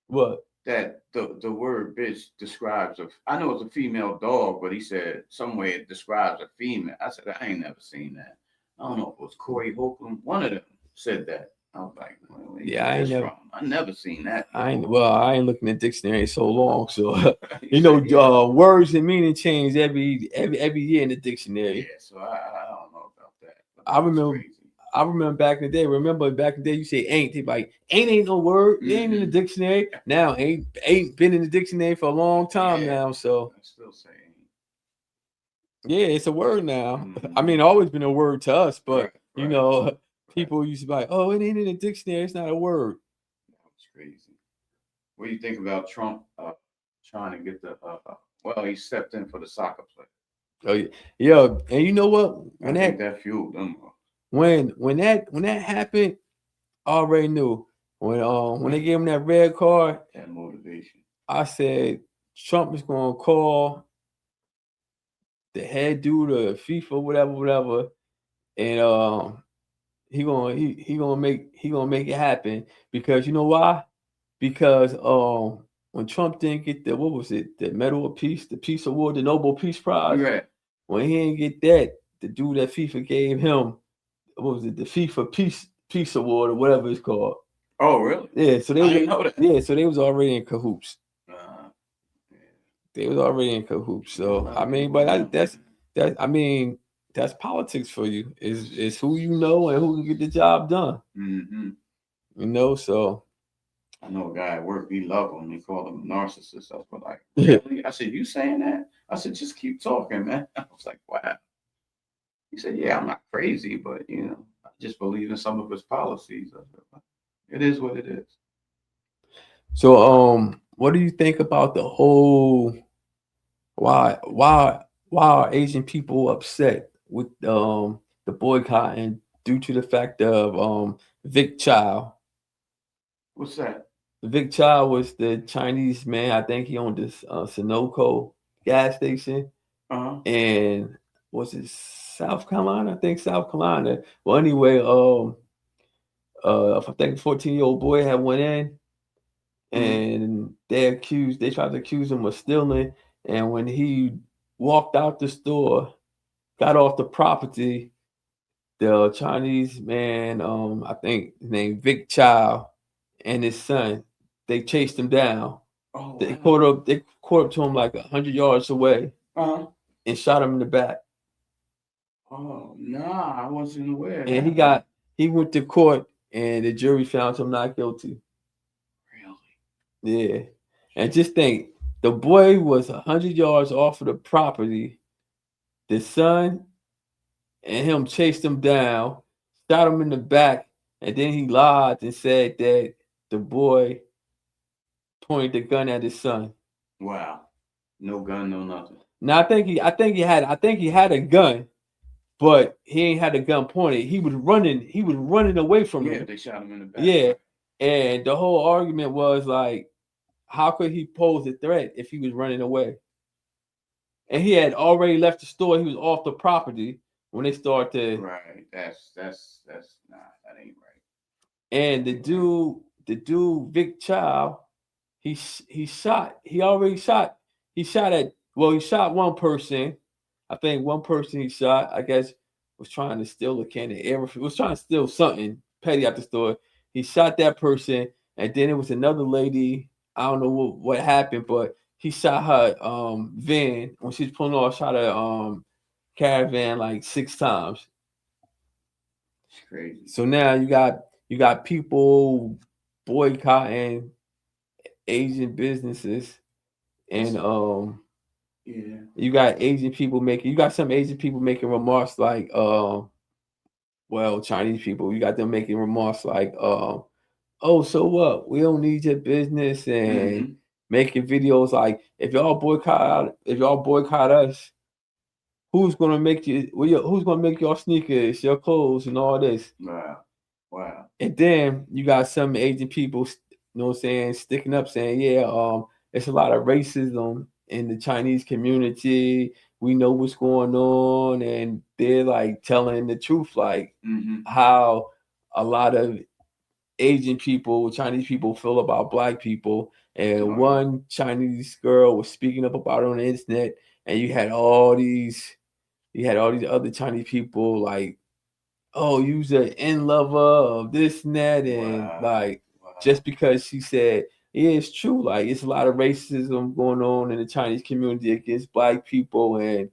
[SPEAKER 1] What?
[SPEAKER 2] That the word bitch describes a. I know it's a female dog, but he said some way it describes a female. I said I ain't never seen that. I don't know if it was Corey Holcomb. One of them said that. I was like, where you
[SPEAKER 1] Yeah,
[SPEAKER 2] get
[SPEAKER 1] I ain't
[SPEAKER 2] this
[SPEAKER 1] never.
[SPEAKER 2] from? I never seen that.
[SPEAKER 1] I ain't looking at dictionary so long, so
[SPEAKER 2] He said, yeah.
[SPEAKER 1] words and meaning change every year in the dictionary.
[SPEAKER 2] Yeah, so I don't know about that. But
[SPEAKER 1] I
[SPEAKER 2] that was
[SPEAKER 1] remember
[SPEAKER 2] crazy.
[SPEAKER 1] I remember back in the day. Remember back in the day, you say ain't. They be like ain't no word. It ain't in the dictionary. Now ain't been in the dictionary for a long time now. So
[SPEAKER 2] I still say
[SPEAKER 1] yeah, it's a word now. I
[SPEAKER 2] ain't.
[SPEAKER 1] mean, always been a word to us, but
[SPEAKER 2] Right.
[SPEAKER 1] people used to be like, oh, it ain't in the dictionary. It's not a word.
[SPEAKER 2] That was crazy. What do you think about Trump trying to get the? Well, he stepped in for the soccer player.
[SPEAKER 1] Oh yeah, yeah. And you know what?
[SPEAKER 2] I think that fueled them.
[SPEAKER 1] When that happened, I already knew. When they gave him that red card,
[SPEAKER 2] That motivation.
[SPEAKER 1] I said Trump is gonna call the head dude of FIFA, whatever, and he gonna make it happen because you know why? Because when Trump didn't get the what was it, the Medal of Peace, the Peace Award, the Nobel Peace Prize,
[SPEAKER 2] Right.
[SPEAKER 1] when he didn't get that, the dude that FIFA gave him, what was it, the FIFA Peace Award or whatever it's called.
[SPEAKER 2] Oh, really?
[SPEAKER 1] Yeah, so
[SPEAKER 2] I didn't know that.
[SPEAKER 1] yeah, so they was already in cahoots.
[SPEAKER 2] Yeah.
[SPEAKER 1] They was already in cahoots.
[SPEAKER 2] Yeah, a
[SPEAKER 1] So
[SPEAKER 2] lot
[SPEAKER 1] I
[SPEAKER 2] of
[SPEAKER 1] mean,
[SPEAKER 2] people
[SPEAKER 1] but
[SPEAKER 2] know.
[SPEAKER 1] I mean that's politics for you. Is who you know and who can get the job done.
[SPEAKER 2] Mm-hmm.
[SPEAKER 1] You know, so
[SPEAKER 2] I know a guy at work. He loved him. He called him a narcissist. I was like,
[SPEAKER 1] yeah.
[SPEAKER 2] really? I said, you saying that? I said, just keep talking, man. I was like, wow. He said, yeah, I'm not crazy, but I just believe in some of his policies. I said, it is what it is.
[SPEAKER 1] So what do you think about the whole why why why are Asian people upset with the boycotting due to the fact of Vic Chow?
[SPEAKER 2] What's that?
[SPEAKER 1] Vic Chow was the Chinese man. I think he owned this Sunoco gas station,
[SPEAKER 2] Uh huh.
[SPEAKER 1] and was it South Carolina? I think South Carolina. Well, anyway, I think a 14-year-old boy had went in,
[SPEAKER 2] Mm-hmm.
[SPEAKER 1] and they tried to accuse him of stealing, and when he walked out the store, got off the property, the Chinese man, I think named Vic Chow, and his son, they chased him down.
[SPEAKER 2] Oh
[SPEAKER 1] They
[SPEAKER 2] wow.
[SPEAKER 1] caught up. They caught up to him like 100 yards away
[SPEAKER 2] Uh huh.
[SPEAKER 1] and shot him in the back.
[SPEAKER 2] Oh nah, I wasn't aware of
[SPEAKER 1] And
[SPEAKER 2] that one.
[SPEAKER 1] he went to court, and the jury found him not guilty.
[SPEAKER 2] Really?
[SPEAKER 1] Yeah, and just think, the boy was 100 yards off of the property. The son and him chased him down, shot him in the back, and then he lied and said that the boy pointed the gun at his son.
[SPEAKER 2] Wow. No gun, no nothing.
[SPEAKER 1] Now I think he had a gun, but he ain't had a gun pointed. He was running away from
[SPEAKER 2] Yeah,
[SPEAKER 1] him.
[SPEAKER 2] they shot him in the back.
[SPEAKER 1] Yeah.
[SPEAKER 2] Right.
[SPEAKER 1] And the whole argument was like, how could he pose a threat if he was running away? And he had already left the store. He was off the property when they started to.
[SPEAKER 2] Right. That's nah. That ain't right.
[SPEAKER 1] And
[SPEAKER 2] That ain't right.
[SPEAKER 1] the dude Vic Chow, he shot. He already shot. He shot at. Well, he shot one person. I think one person he shot, I guess, was trying to steal a can of air. Was trying to steal something petty at the store. He shot that person, and then it was another lady. I don't know what happened, but he shot her van when she was pulling off. Shot her caravan like 6 times.
[SPEAKER 2] It's crazy.
[SPEAKER 1] So now you got people boycotting Asian businesses, and
[SPEAKER 2] It's Yeah.
[SPEAKER 1] You got Asian people making. You got some Asian people making remarks like, well, Chinese people. You got them making remarks like, oh, so what? We don't need your business, and
[SPEAKER 2] Mm-hmm.
[SPEAKER 1] making videos like, if y'all boycott us, who's gonna make you? Who's gonna make your sneakers, your clothes, and all this?
[SPEAKER 2] Wow. Wow.
[SPEAKER 1] And then you got some Asian people, you know what I'm saying, sticking up saying, yeah, it's a lot of racism in the Chinese community. We know what's going on, and they're like telling the truth, like
[SPEAKER 2] Mm-hmm.
[SPEAKER 1] how a lot of Asian people, Chinese people feel about black people. And
[SPEAKER 2] Oh yeah.
[SPEAKER 1] one Chinese girl was speaking up about it on the internet, and you had all these other Chinese people like, oh, you's an in lover of this and that, and
[SPEAKER 2] Wow.
[SPEAKER 1] like
[SPEAKER 2] Wow.
[SPEAKER 1] just because she said, yeah, it's true. Like it's a lot of racism going on in the Chinese community against black people, and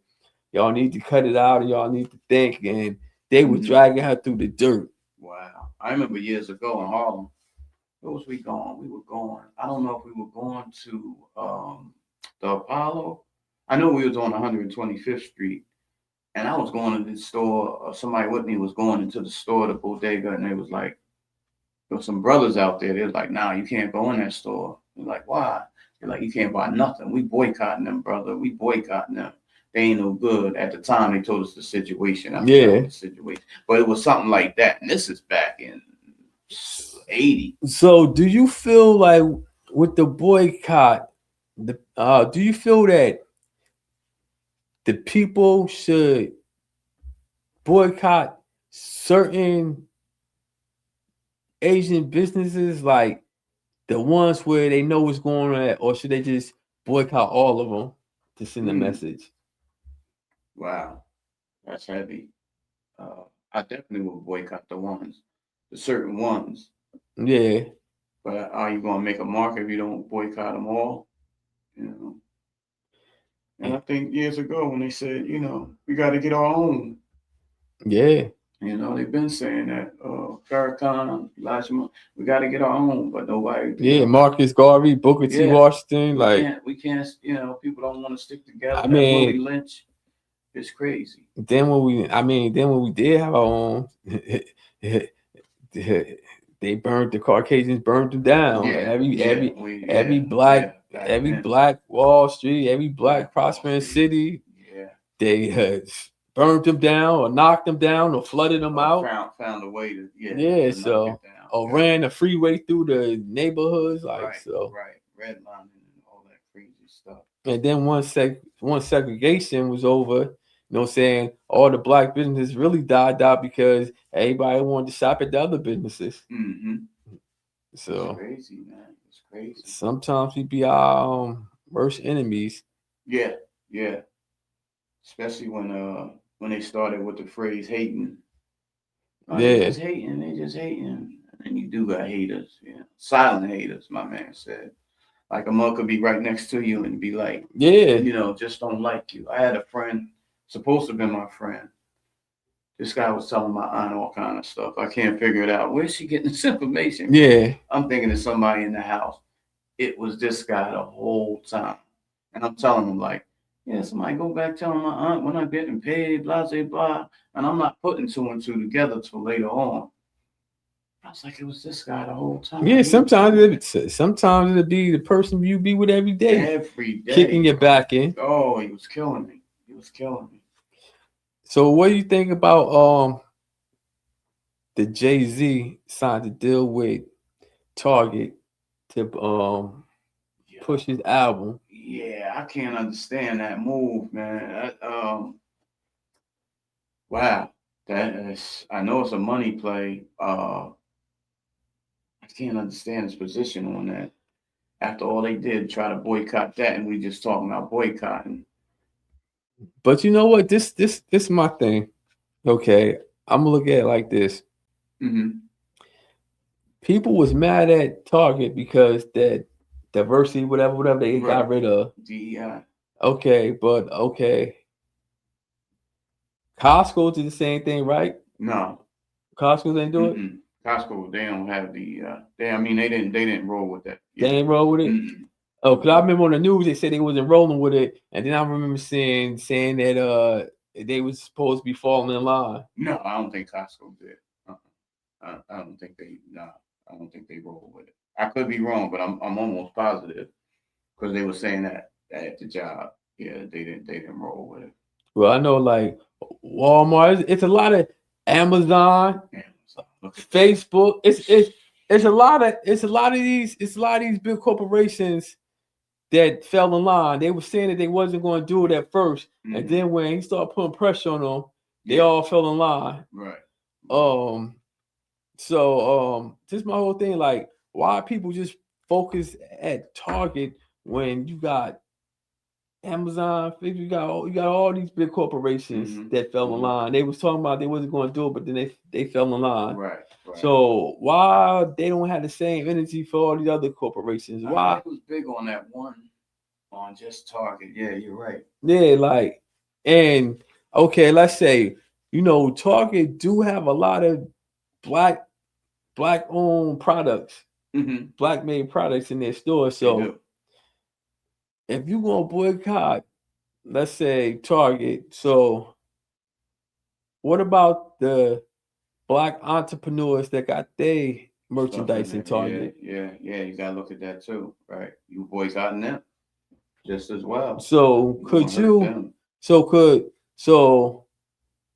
[SPEAKER 1] y'all need to cut it out, and y'all need to think. And they were
[SPEAKER 2] Mm-hmm.
[SPEAKER 1] dragging her through the dirt.
[SPEAKER 2] Wow. I remember years ago in Harlem. Where was we going? We were going. I don't know if we were going to the Apollo. I know we was on 125th Street, and I was going to this store. Somebody with me was going into the store, the bodega, and they was like, there was some brothers out there. They was like, "Nah, you can't go in that store." They're like, "Why?" They're like, "You can't buy nothing. We boycotting them, brother. We boycotting them. They ain't no good." At the time, they told us the situation. I forgot
[SPEAKER 1] Yeah.
[SPEAKER 2] what the situation, but it was something like that. And this is back in '80.
[SPEAKER 1] So do you feel like with the boycott, do you feel that the people should boycott certain Asian businesses, like the ones where they know what's going on, or should they just boycott all of them to send a
[SPEAKER 2] Mm,
[SPEAKER 1] message?
[SPEAKER 2] wow, that's heavy. I definitely will boycott the certain ones.
[SPEAKER 1] Yeah,
[SPEAKER 2] But are you gonna make a mark if you don't boycott them all? You know. And I think years ago when they said, we got to get our own.
[SPEAKER 1] yeah,
[SPEAKER 2] They've been saying that. Farrakhan, Elijah, we got to get our own, but nobody,
[SPEAKER 1] yeah. Marcus Garvey, Booker T.
[SPEAKER 2] yeah,
[SPEAKER 1] Washington,
[SPEAKER 2] we
[SPEAKER 1] like
[SPEAKER 2] can't, we can't. People don't want to stick together.
[SPEAKER 1] I
[SPEAKER 2] That Willie
[SPEAKER 1] mean,
[SPEAKER 2] Lynch is crazy.
[SPEAKER 1] then when we did have our own, they burned the Caucasians, burned them down.
[SPEAKER 2] Yeah,
[SPEAKER 1] Every
[SPEAKER 2] yeah,
[SPEAKER 1] every every
[SPEAKER 2] yeah,
[SPEAKER 1] black
[SPEAKER 2] back
[SPEAKER 1] every
[SPEAKER 2] then,
[SPEAKER 1] black Wall Street, every black
[SPEAKER 2] Black Wall
[SPEAKER 1] prospering
[SPEAKER 2] Street,
[SPEAKER 1] city,
[SPEAKER 2] yeah.
[SPEAKER 1] they burned them down or knocked them down or flooded them
[SPEAKER 2] Or
[SPEAKER 1] out.
[SPEAKER 2] found a way to,
[SPEAKER 1] Yeah,
[SPEAKER 2] to knock
[SPEAKER 1] so
[SPEAKER 2] it down.
[SPEAKER 1] or
[SPEAKER 2] Yeah,
[SPEAKER 1] ran the freeway through the neighborhoods, like
[SPEAKER 2] right,
[SPEAKER 1] so.
[SPEAKER 2] right. Redlining and all that crazy stuff.
[SPEAKER 1] And then once segregation was over, you know what I'm saying, all the black businesses really died out because everybody wanted to shop at the other businesses.
[SPEAKER 2] Mm-hmm. It's
[SPEAKER 1] So
[SPEAKER 2] crazy, man. It's crazy.
[SPEAKER 1] sometimes we be our worst enemies.
[SPEAKER 2] Yeah, yeah. Especially when they started with the phrase hating. Oh, they
[SPEAKER 1] Yeah.
[SPEAKER 2] just hating. They just hating. And you do got haters. Yeah, silent haters. My man said. Like a mug could be right next to you and be like,
[SPEAKER 1] Yeah.
[SPEAKER 2] just don't like you. I had a friend, supposed to be my friend. This guy was telling my aunt all kind of stuff. I can't figure it out. Where's she getting this information from?
[SPEAKER 1] Yeah.
[SPEAKER 2] I'm thinking it's somebody in the house. It was this guy the whole time. And I'm telling him like, yeah, somebody go back telling my aunt we're not getting paid, blah, blah, blah. And I'm not putting two and two together till later on. I was like, it was this guy the whole time.
[SPEAKER 1] Yeah,
[SPEAKER 2] He was telling me
[SPEAKER 1] sometimes it'll be the person you be with every day,
[SPEAKER 2] every
[SPEAKER 1] kicking
[SPEAKER 2] day,
[SPEAKER 1] your
[SPEAKER 2] bro.
[SPEAKER 1] back in.
[SPEAKER 2] Oh, he was killing me. He was killing me.
[SPEAKER 1] So what do you think about the Jay-Z signed to deal with Target to push his album?
[SPEAKER 2] Yeah, I can't understand that move, man. Wow, that is. I know it's a money play. I can't understand his position on that. After all they did, try to boycott that, and we just talking about boycotting.
[SPEAKER 1] But you know what? This is my thing. Okay, I'm gonna look at it like this.
[SPEAKER 2] Mm-hmm.
[SPEAKER 1] People was mad at Target because that diversity, whatever they
[SPEAKER 2] Right.
[SPEAKER 1] got rid of.
[SPEAKER 2] DEI.
[SPEAKER 1] Okay, but okay, Costco did the same thing, right?
[SPEAKER 2] No.
[SPEAKER 1] Costco didn't do it.
[SPEAKER 2] Mm-mm. Costco, they don't have the. They didn't roll with that.
[SPEAKER 1] They
[SPEAKER 2] Yeah.
[SPEAKER 1] ain't roll with it.
[SPEAKER 2] Mm-mm.
[SPEAKER 1] Oh, because I remember on the news they said they wasn't rolling with it, and then I remember saying that they was supposed to be falling in line.
[SPEAKER 2] No, I don't think Costco did. I don't think they. Nah, I don't think they roll with it. I could be wrong, but I'm almost positive because they were saying that at the job. Yeah, they didn't roll with it.
[SPEAKER 1] Well, I know like Walmart. It's a lot of Amazon,
[SPEAKER 2] Amazon. Look at that.
[SPEAKER 1] Facebook. It's a lot of these big corporations that fell in line. They were saying that they wasn't going to do it at 1st, and
[SPEAKER 2] Mhm.
[SPEAKER 1] then when he started putting pressure on them, they
[SPEAKER 2] Yeah.
[SPEAKER 1] all fell in line.
[SPEAKER 2] Right.
[SPEAKER 1] So just my whole thing, like, why people just focus at Target when you got Amazon, Facebook, you got all these big corporations
[SPEAKER 2] Mhm.
[SPEAKER 1] that fell in
[SPEAKER 2] Mhm.
[SPEAKER 1] line. They was talking about they wasn't going to do it, but then they fell in line.
[SPEAKER 2] Right. Right.
[SPEAKER 1] So why they don't have the same energy for all these other corporations? Why?
[SPEAKER 2] I was big on that one on just Target. Yeah, you're right.
[SPEAKER 1] Yeah, like, and okay, let's say, Target do have a lot of black black owned products,
[SPEAKER 2] Mm-hmm.
[SPEAKER 1] black made products in their store.
[SPEAKER 2] They
[SPEAKER 1] So
[SPEAKER 2] do.
[SPEAKER 1] if you gonna boycott, let's say Target, so what about the black entrepreneurs that got their
[SPEAKER 2] Stuff in
[SPEAKER 1] merchandise in
[SPEAKER 2] there. Yeah,
[SPEAKER 1] Target?
[SPEAKER 2] yeah. You gotta look at that too, right? You boycotting them just as well.
[SPEAKER 1] So
[SPEAKER 2] You
[SPEAKER 1] could
[SPEAKER 2] gonna hurt
[SPEAKER 1] you
[SPEAKER 2] them.
[SPEAKER 1] so could so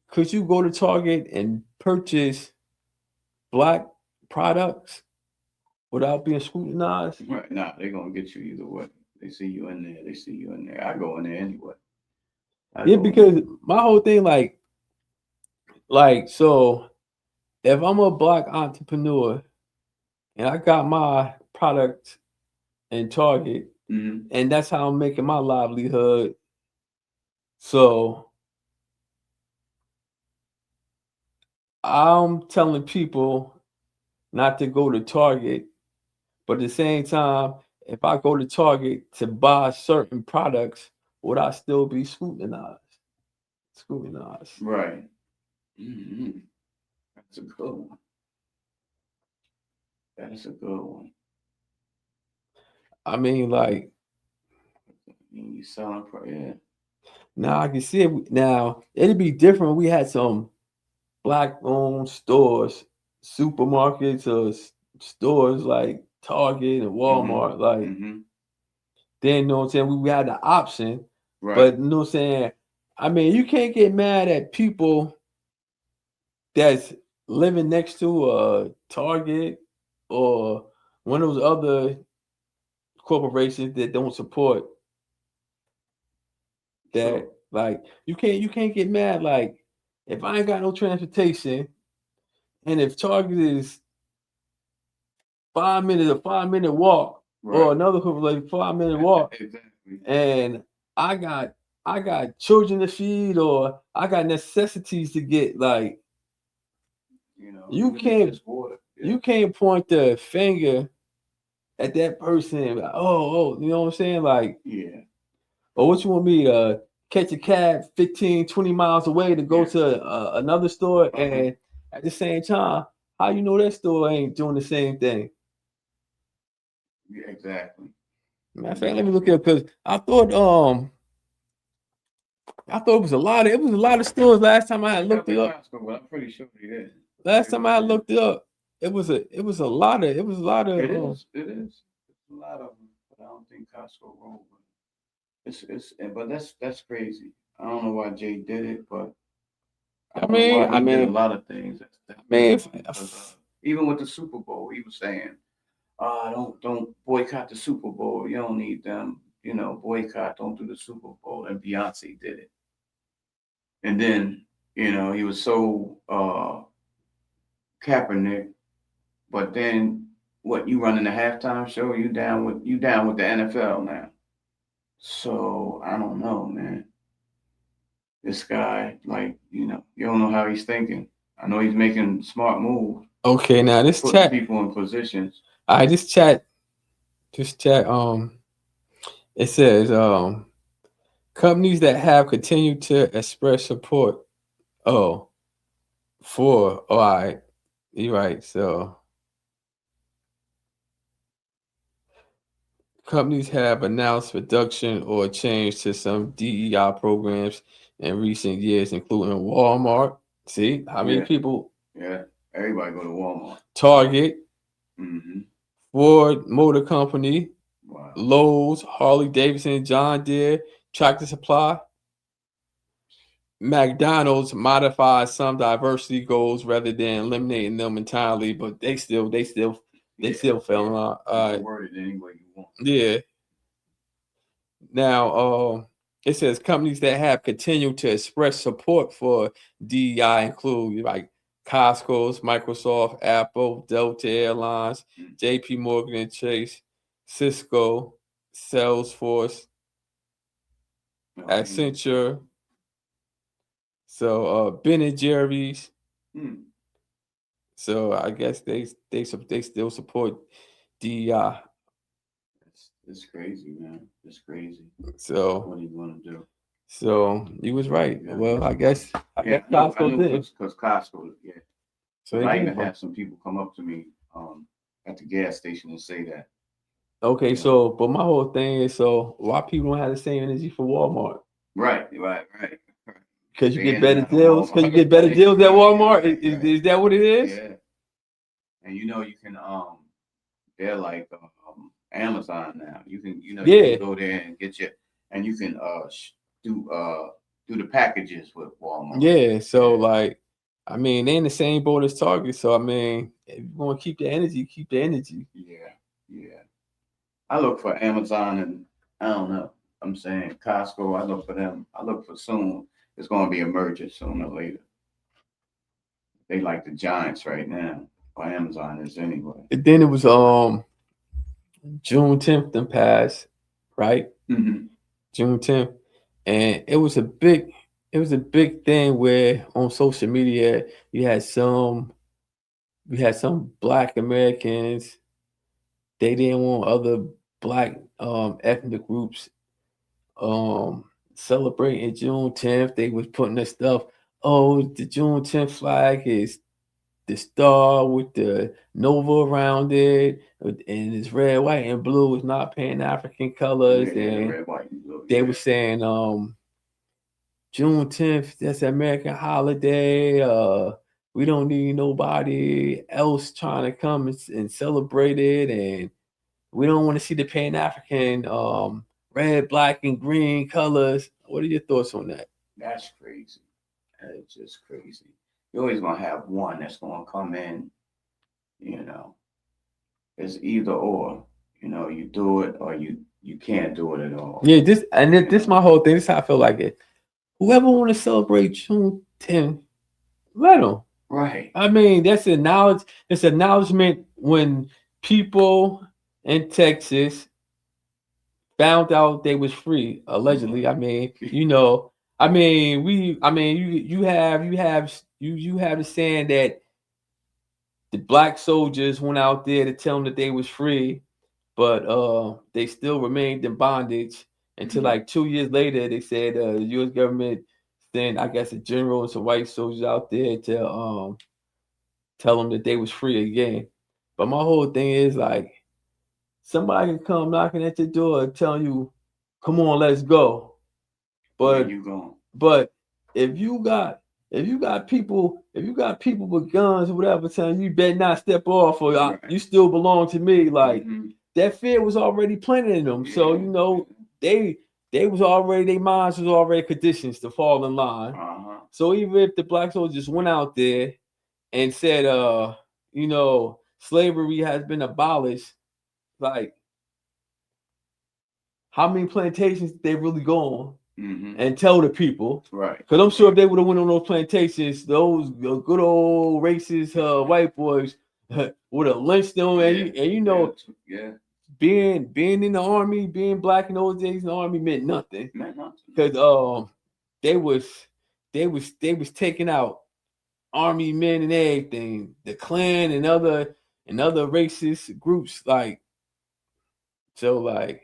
[SPEAKER 1] could you go to Target and purchase black products without being scrutinized?
[SPEAKER 2] Right. Nah, they're gonna get you either way. They see you in there. They see you in there. I go in there anyway. I
[SPEAKER 1] Yeah,
[SPEAKER 2] go in
[SPEAKER 1] because my whole thing, so if I'm a black entrepreneur and I got my product in Target,
[SPEAKER 2] there. Mm-hmm.
[SPEAKER 1] and that's how I'm making my livelihood. So I'm telling people not to go to Target, but at the same time, if I go to Target to buy certain products, would I still be scrutinized? Scrutinized.
[SPEAKER 2] Right. Mm-hmm. That's a good one. That's a good one.
[SPEAKER 1] I mean, like,
[SPEAKER 2] You selling, yeah.
[SPEAKER 1] now I can see it. Now it'd be different. We had some black-owned stores, supermarkets, or stores like Target and
[SPEAKER 2] Mm-hmm.
[SPEAKER 1] Walmart. Like,
[SPEAKER 2] Mm-hmm.
[SPEAKER 1] then you know what I'm saying. We had the option,
[SPEAKER 2] Right.
[SPEAKER 1] but you know what I'm saying. I mean, you can't get mad at people that's living next to a Target or one of those other corporations that don't support that.
[SPEAKER 2] True.
[SPEAKER 1] Like, you can't get mad. Like, if I ain't got no transportation, and if Target is 5 minutes, a 5 minute walk, or
[SPEAKER 2] Right.
[SPEAKER 1] another like 5 minute walk,
[SPEAKER 2] Exactly.
[SPEAKER 1] and I got I got children to feed, or I got necessities to get, like,
[SPEAKER 2] You know,
[SPEAKER 1] you
[SPEAKER 2] even if
[SPEAKER 1] can't
[SPEAKER 2] it's water. Yeah.
[SPEAKER 1] you can't point the finger at that person and be like, oh, you know what I'm saying? Like,
[SPEAKER 2] Yeah.
[SPEAKER 1] or what you want me to catch a cab 15, 20 miles away to go
[SPEAKER 2] Yeah.
[SPEAKER 1] to another store,
[SPEAKER 2] Uh-huh.
[SPEAKER 1] and at the same time, how you know that store ain't doing the same thing?
[SPEAKER 2] Yeah, exactly.
[SPEAKER 1] Matter of fact, let me look
[SPEAKER 2] Exactly.
[SPEAKER 1] it up, because I thought it was a lot of stores last time I had
[SPEAKER 2] Check out
[SPEAKER 1] looked
[SPEAKER 2] the
[SPEAKER 1] it up.
[SPEAKER 2] Costco, but I'm pretty sure they did.
[SPEAKER 1] Last
[SPEAKER 2] They
[SPEAKER 1] time
[SPEAKER 2] was
[SPEAKER 1] I had
[SPEAKER 2] saying
[SPEAKER 1] looked it up, it was a lot of
[SPEAKER 2] it is. It is. It's a lot of them, but I don't think Costco rolled with it. But that's crazy. I don't know why Jay did it, but I
[SPEAKER 1] I
[SPEAKER 2] don't know
[SPEAKER 1] mean,
[SPEAKER 2] why
[SPEAKER 1] I
[SPEAKER 2] he did a
[SPEAKER 1] mean,
[SPEAKER 2] lot of things. That's
[SPEAKER 1] I mean,
[SPEAKER 2] crazy because even with the Super Bowl, he was saying, don't boycott the Super Bowl. You don't need them. You know, boycott. Don't do the Super Bowl." And Beyonce did it, and then he was so Kaepernick. But then, what, you running the halftime show? You down with the NFL now? So I don't know, man. This guy, like, you don't know how he's thinking. I know he's making smart moves,
[SPEAKER 1] okay, now
[SPEAKER 2] putting people in positions.
[SPEAKER 1] this chat, it says, companies that have continued to express support. Oh, all right, you're right. So companies have announced reduction or change to some DEI programs in recent years, including Walmart. See how many
[SPEAKER 2] Yeah,
[SPEAKER 1] people?
[SPEAKER 2] yeah. Everybody go to Walmart.
[SPEAKER 1] Target,
[SPEAKER 2] Mm-hmm.
[SPEAKER 1] Ford Motor Company,
[SPEAKER 2] Wow.
[SPEAKER 1] Lowe's, Harley Davidson, John Deere, Tractor Supply. McDonald's modified some diversity goals rather than eliminating them entirely, but they
[SPEAKER 2] Yeah,
[SPEAKER 1] still fell
[SPEAKER 2] yeah.
[SPEAKER 1] on.
[SPEAKER 2] You can word it any way you want.
[SPEAKER 1] Yeah. Now, it says companies that have continued to express support for DEI include like Costco's, Microsoft, Apple, Delta Airlines,
[SPEAKER 2] Mm.
[SPEAKER 1] J.P. Morgan and Chase, Cisco, Salesforce,
[SPEAKER 2] Oh, yeah.
[SPEAKER 1] Accenture. So, Ben and Jerry's.
[SPEAKER 2] Mm.
[SPEAKER 1] So I guess they still support DEI.
[SPEAKER 2] It's crazy, man. It's crazy.
[SPEAKER 1] So
[SPEAKER 2] What are you gonna do?
[SPEAKER 1] you was right.
[SPEAKER 2] Yeah.
[SPEAKER 1] Well, I guess
[SPEAKER 2] I
[SPEAKER 1] Costco
[SPEAKER 2] knew
[SPEAKER 1] did.
[SPEAKER 2] because Costco, yeah.
[SPEAKER 1] So
[SPEAKER 2] Because
[SPEAKER 1] they
[SPEAKER 2] I
[SPEAKER 1] did.
[SPEAKER 2] even had some people come up to me at the gas station and say that,
[SPEAKER 1] Okay,
[SPEAKER 2] you know.
[SPEAKER 1] so but my whole thing is, so why people don't have the same energy for Walmart?
[SPEAKER 2] Right.
[SPEAKER 1] Because you
[SPEAKER 2] They
[SPEAKER 1] get
[SPEAKER 2] in and
[SPEAKER 1] better
[SPEAKER 2] out of
[SPEAKER 1] deals. Because you
[SPEAKER 2] Walmart.
[SPEAKER 1] get better deals at Walmart. Is that what it is?
[SPEAKER 2] Yeah. And you can they're like Amazon now. You can
[SPEAKER 1] Yeah,
[SPEAKER 2] go there and get your and you can do do the packages with Walmart.
[SPEAKER 1] yeah. So
[SPEAKER 2] Yeah.
[SPEAKER 1] like, I mean, they in the same boat as Target. So I mean, if you want to keep the energy, keep the energy.
[SPEAKER 2] Yeah. Yeah. I look for Amazon and I don't know. I'm saying Costco. I look for them. I look for soon. It's going to be a merger sooner or later. They like the giants right now. Or Amazon is anyway.
[SPEAKER 1] And then it was June 10th then passed, right?
[SPEAKER 2] Mm-hmm.
[SPEAKER 1] June 10th, and it was a big thing where on social media you had some we had some Black Americans. They didn't want other Black ethnic groups um celebrating June 10th. They was putting their stuff. Oh, the June 10th flag is the star with the Nova around it, and it's red, white, and blue. It's not Pan African colors,
[SPEAKER 2] Yeah, the
[SPEAKER 1] and
[SPEAKER 2] red, white, and blue.
[SPEAKER 1] they
[SPEAKER 2] Yeah.
[SPEAKER 1] were saying June 10th, that's an American holiday. We don't need nobody else trying to come and celebrate it, and we don't want to see the Pan African red, black, and green colors. What are your thoughts on that?
[SPEAKER 2] That's crazy. That's just crazy. You're always gonna have one that's gonna come in. You know, it's either or. You do it or you can't do it at all.
[SPEAKER 1] Yeah, this
[SPEAKER 2] You
[SPEAKER 1] my whole thing. This is how I feel like it. Whoever want to celebrate June 10th, let them.
[SPEAKER 2] Right.
[SPEAKER 1] I mean, that's a knowledge. It's acknowledgement when people in Texas found out they was free allegedly. I mean, I mean, you have the saying that the black soldiers went out there to tell them that they was free, but they still remained in bondage until
[SPEAKER 2] Mhm.
[SPEAKER 1] like 2 years later. They said the U.S. government sent, I guess, a general and some white soldiers out there to tell them that they was free again. But my whole thing is like somebody can come knocking at your door and telling you, "Come on, let's go."
[SPEAKER 2] Where
[SPEAKER 1] But
[SPEAKER 2] you going?
[SPEAKER 1] but if you got people with guns or whatever telling you better not step off or
[SPEAKER 2] Right.
[SPEAKER 1] you still belong to me, like
[SPEAKER 2] Mm-hmm.
[SPEAKER 1] that fear was already planted in them. So
[SPEAKER 2] Yeah.
[SPEAKER 1] they was already their minds was already conditions to fall in line.
[SPEAKER 2] Uh-huh.
[SPEAKER 1] So even if the black soldiers went out there and said, slavery has been abolished, like how many plantations did they really go on
[SPEAKER 2] Mm-hmm.
[SPEAKER 1] and tell the people?
[SPEAKER 2] Right.
[SPEAKER 1] Because I'm sure if they would have went on those plantations, those good old racist white boys would have lynched them.
[SPEAKER 2] Yeah.
[SPEAKER 1] Being in the army, being black in those days in the army meant nothing.
[SPEAKER 2] Man, nothing.
[SPEAKER 1] Because they was they was taking out army men and everything, the Klan and other racist groups. Like so, like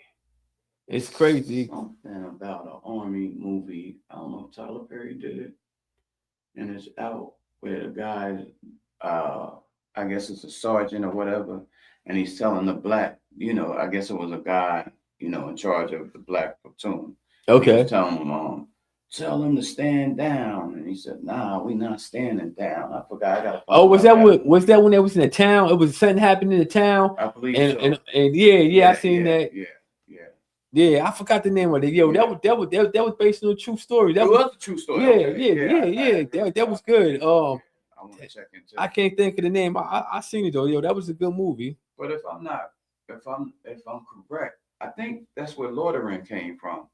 [SPEAKER 1] it's crazy.
[SPEAKER 2] Something about an army movie. I don't know if Tyler Perry did it, and it's out where the guy, uh, I guess it's a sergeant or whatever, and he's telling the black, I guess it was a guy, in charge of the black platoon. And he was
[SPEAKER 1] Okay.
[SPEAKER 2] telling him, tell him to stand down. And he said, nah, we not standing down. I forgot. I gotta
[SPEAKER 1] Oh,
[SPEAKER 2] find
[SPEAKER 1] was
[SPEAKER 2] out
[SPEAKER 1] that
[SPEAKER 2] that
[SPEAKER 1] what?
[SPEAKER 2] movie.
[SPEAKER 1] Was that when they was in the town? It was something happened in the town,
[SPEAKER 2] I believe
[SPEAKER 1] and
[SPEAKER 2] so.
[SPEAKER 1] yeah, I
[SPEAKER 2] Yeah,
[SPEAKER 1] seen
[SPEAKER 2] yeah,
[SPEAKER 1] that.
[SPEAKER 2] yeah, yeah,
[SPEAKER 1] Yeah, I forgot the name of it. Yo,
[SPEAKER 2] yeah.
[SPEAKER 1] that was based on a true story.
[SPEAKER 2] It
[SPEAKER 1] That was
[SPEAKER 2] was a true story. Okay, yeah, I
[SPEAKER 1] yeah.
[SPEAKER 2] had heard
[SPEAKER 1] That
[SPEAKER 2] about
[SPEAKER 1] was
[SPEAKER 2] that.
[SPEAKER 1] good.
[SPEAKER 2] Yeah, I want to check into
[SPEAKER 1] I
[SPEAKER 2] it.
[SPEAKER 1] can't think of the name. I seen it though. Yo, that was a good movie.
[SPEAKER 2] But if I'm correct, I think that's where loitering came from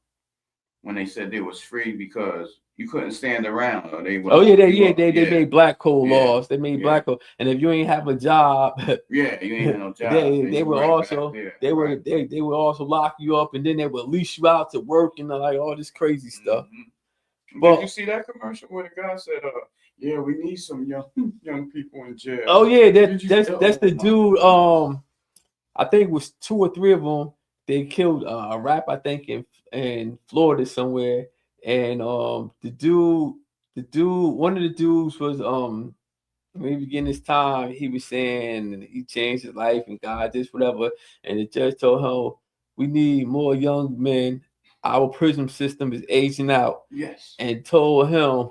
[SPEAKER 2] when they said they was free because you couldn't stand around or they would
[SPEAKER 1] Oh
[SPEAKER 2] lock you
[SPEAKER 1] yeah,
[SPEAKER 2] up.
[SPEAKER 1] they
[SPEAKER 2] Yeah,
[SPEAKER 1] made black code
[SPEAKER 2] yeah,
[SPEAKER 1] laws. They made
[SPEAKER 2] yeah,
[SPEAKER 1] black code, and if you ain't have a job,
[SPEAKER 2] yeah. You ain't had no job, then
[SPEAKER 1] they
[SPEAKER 2] you
[SPEAKER 1] would
[SPEAKER 2] right back
[SPEAKER 1] also
[SPEAKER 2] there. Right.
[SPEAKER 1] they would also lock you up, and then they would leash you out to work and like all this crazy stuff.
[SPEAKER 2] Did
[SPEAKER 1] But
[SPEAKER 2] you see that commercial where the guy said, yeah, we need some young young people in jail.
[SPEAKER 1] oh yeah,
[SPEAKER 2] Did you?
[SPEAKER 1] that's
[SPEAKER 2] Oh
[SPEAKER 1] the
[SPEAKER 2] my
[SPEAKER 1] dude.
[SPEAKER 2] goodness.
[SPEAKER 1] I think it was two or three of them. They killed a rap, I think, in Florida somewhere. And one of the dudes was maybe beginning his time, he was saying he changed his life and God this whatever. And the judge told him we need more young men. Our prison system is aging out,
[SPEAKER 2] Yes.
[SPEAKER 1] and told him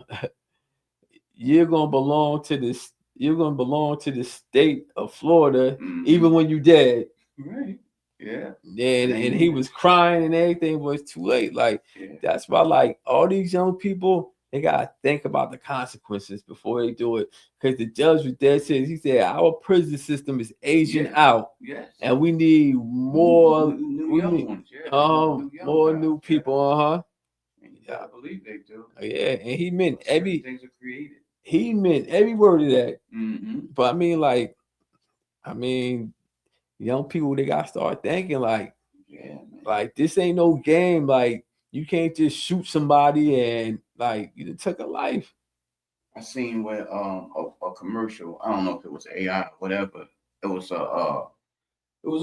[SPEAKER 1] you're gonna belong to this. You're gonna belong to the state of Florida, even when you're dead.
[SPEAKER 2] Right. Yeah.
[SPEAKER 1] And he was crying and everything, but it's too late. Like that's why, like all these young people, they gotta think about the consequences before they do it. Because the judge was dead serious. He said our prison system is aging out,
[SPEAKER 2] Yes.
[SPEAKER 1] and we need more.
[SPEAKER 2] New young ones. Yeah.
[SPEAKER 1] More new people.
[SPEAKER 2] And you gotta believe they do.
[SPEAKER 1] Yeah, and he meant
[SPEAKER 2] Certain things are created.
[SPEAKER 1] He meant every word of that.
[SPEAKER 2] Mm-hmm.
[SPEAKER 1] But I mean, young people they gotta start thinking like,
[SPEAKER 2] yeah, man.
[SPEAKER 1] Like this ain't no game. Like you can't just shoot somebody and like you took a life.
[SPEAKER 2] I seen where a commercial. I don't know if it was AI or whatever. It was a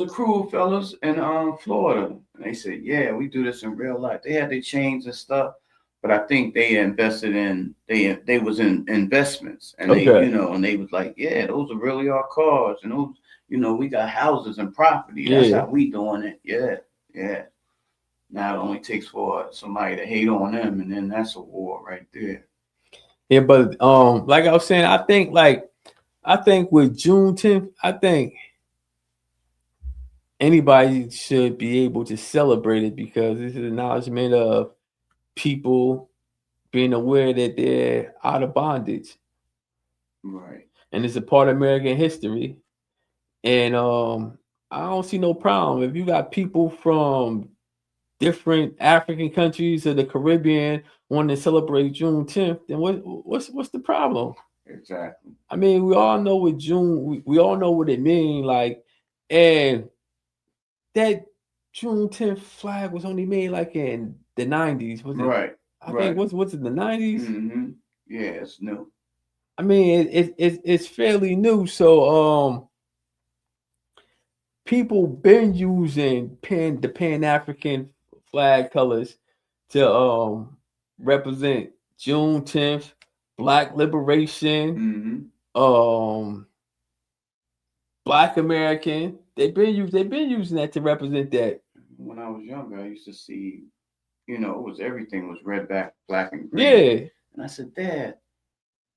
[SPEAKER 2] crew of fellas in Florida, and they said, "Yeah, we do this in real life." They had their chains and stuff, but I think they invested in they was in investments, and they and they was like, "Yeah, those are really our cars, and those we got houses and property. That's how we doing it." Yeah, yeah. Now it only takes for somebody to hate on them, and then that's a war right there.
[SPEAKER 1] Yeah, but like I was saying, I think with Juneteenth, I think anybody should be able to celebrate it because this is an acknowledgement of people being aware that they're out of bondage.
[SPEAKER 2] Right.
[SPEAKER 1] And it's a part of American history. And I don't see no problem if you got people from different African countries or the Caribbean wanting to celebrate Juneteenth, then what's the problem?
[SPEAKER 2] Exactly.
[SPEAKER 1] I mean, we all know what we all know what it means, like, and that Juneteenth flag was only made like in the 90s, was it?
[SPEAKER 2] Right.
[SPEAKER 1] I think what's in the 90s?
[SPEAKER 2] Mm-hmm. Yeah, it's new.
[SPEAKER 1] I mean, it's fairly new, so people been using the Pan African flag colors to represent Juneteenth, Black liberation, Black American. They've been using that to represent that.
[SPEAKER 2] When I was younger, I used to see, it was everything was red, black and green.
[SPEAKER 1] Yeah.
[SPEAKER 2] And I said, Dad,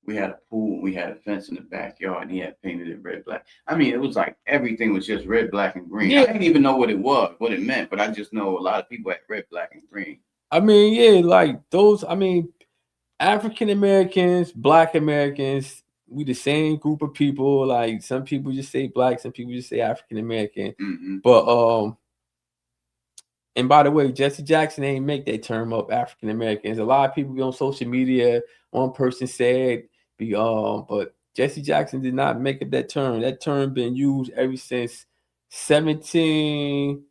[SPEAKER 2] we had a pool, we had a fence in the backyard, and he had painted it red, black. I mean, it was like everything was just red, black, and green. Yeah. I didn't even know what it meant, but I just know a lot of people had red, black, and green.
[SPEAKER 1] I mean, yeah, like those. I mean, African Americans, Black Americans, we the same group of people. Like some people just say Black, some people just say African American.
[SPEAKER 2] Mm-hmm.
[SPEAKER 1] But and by the way, Jesse Jackson ain't make that term up, African Americans. A lot of people be on social media. One person said, but Jesse Jackson did not make up that term. That term been used ever since 17.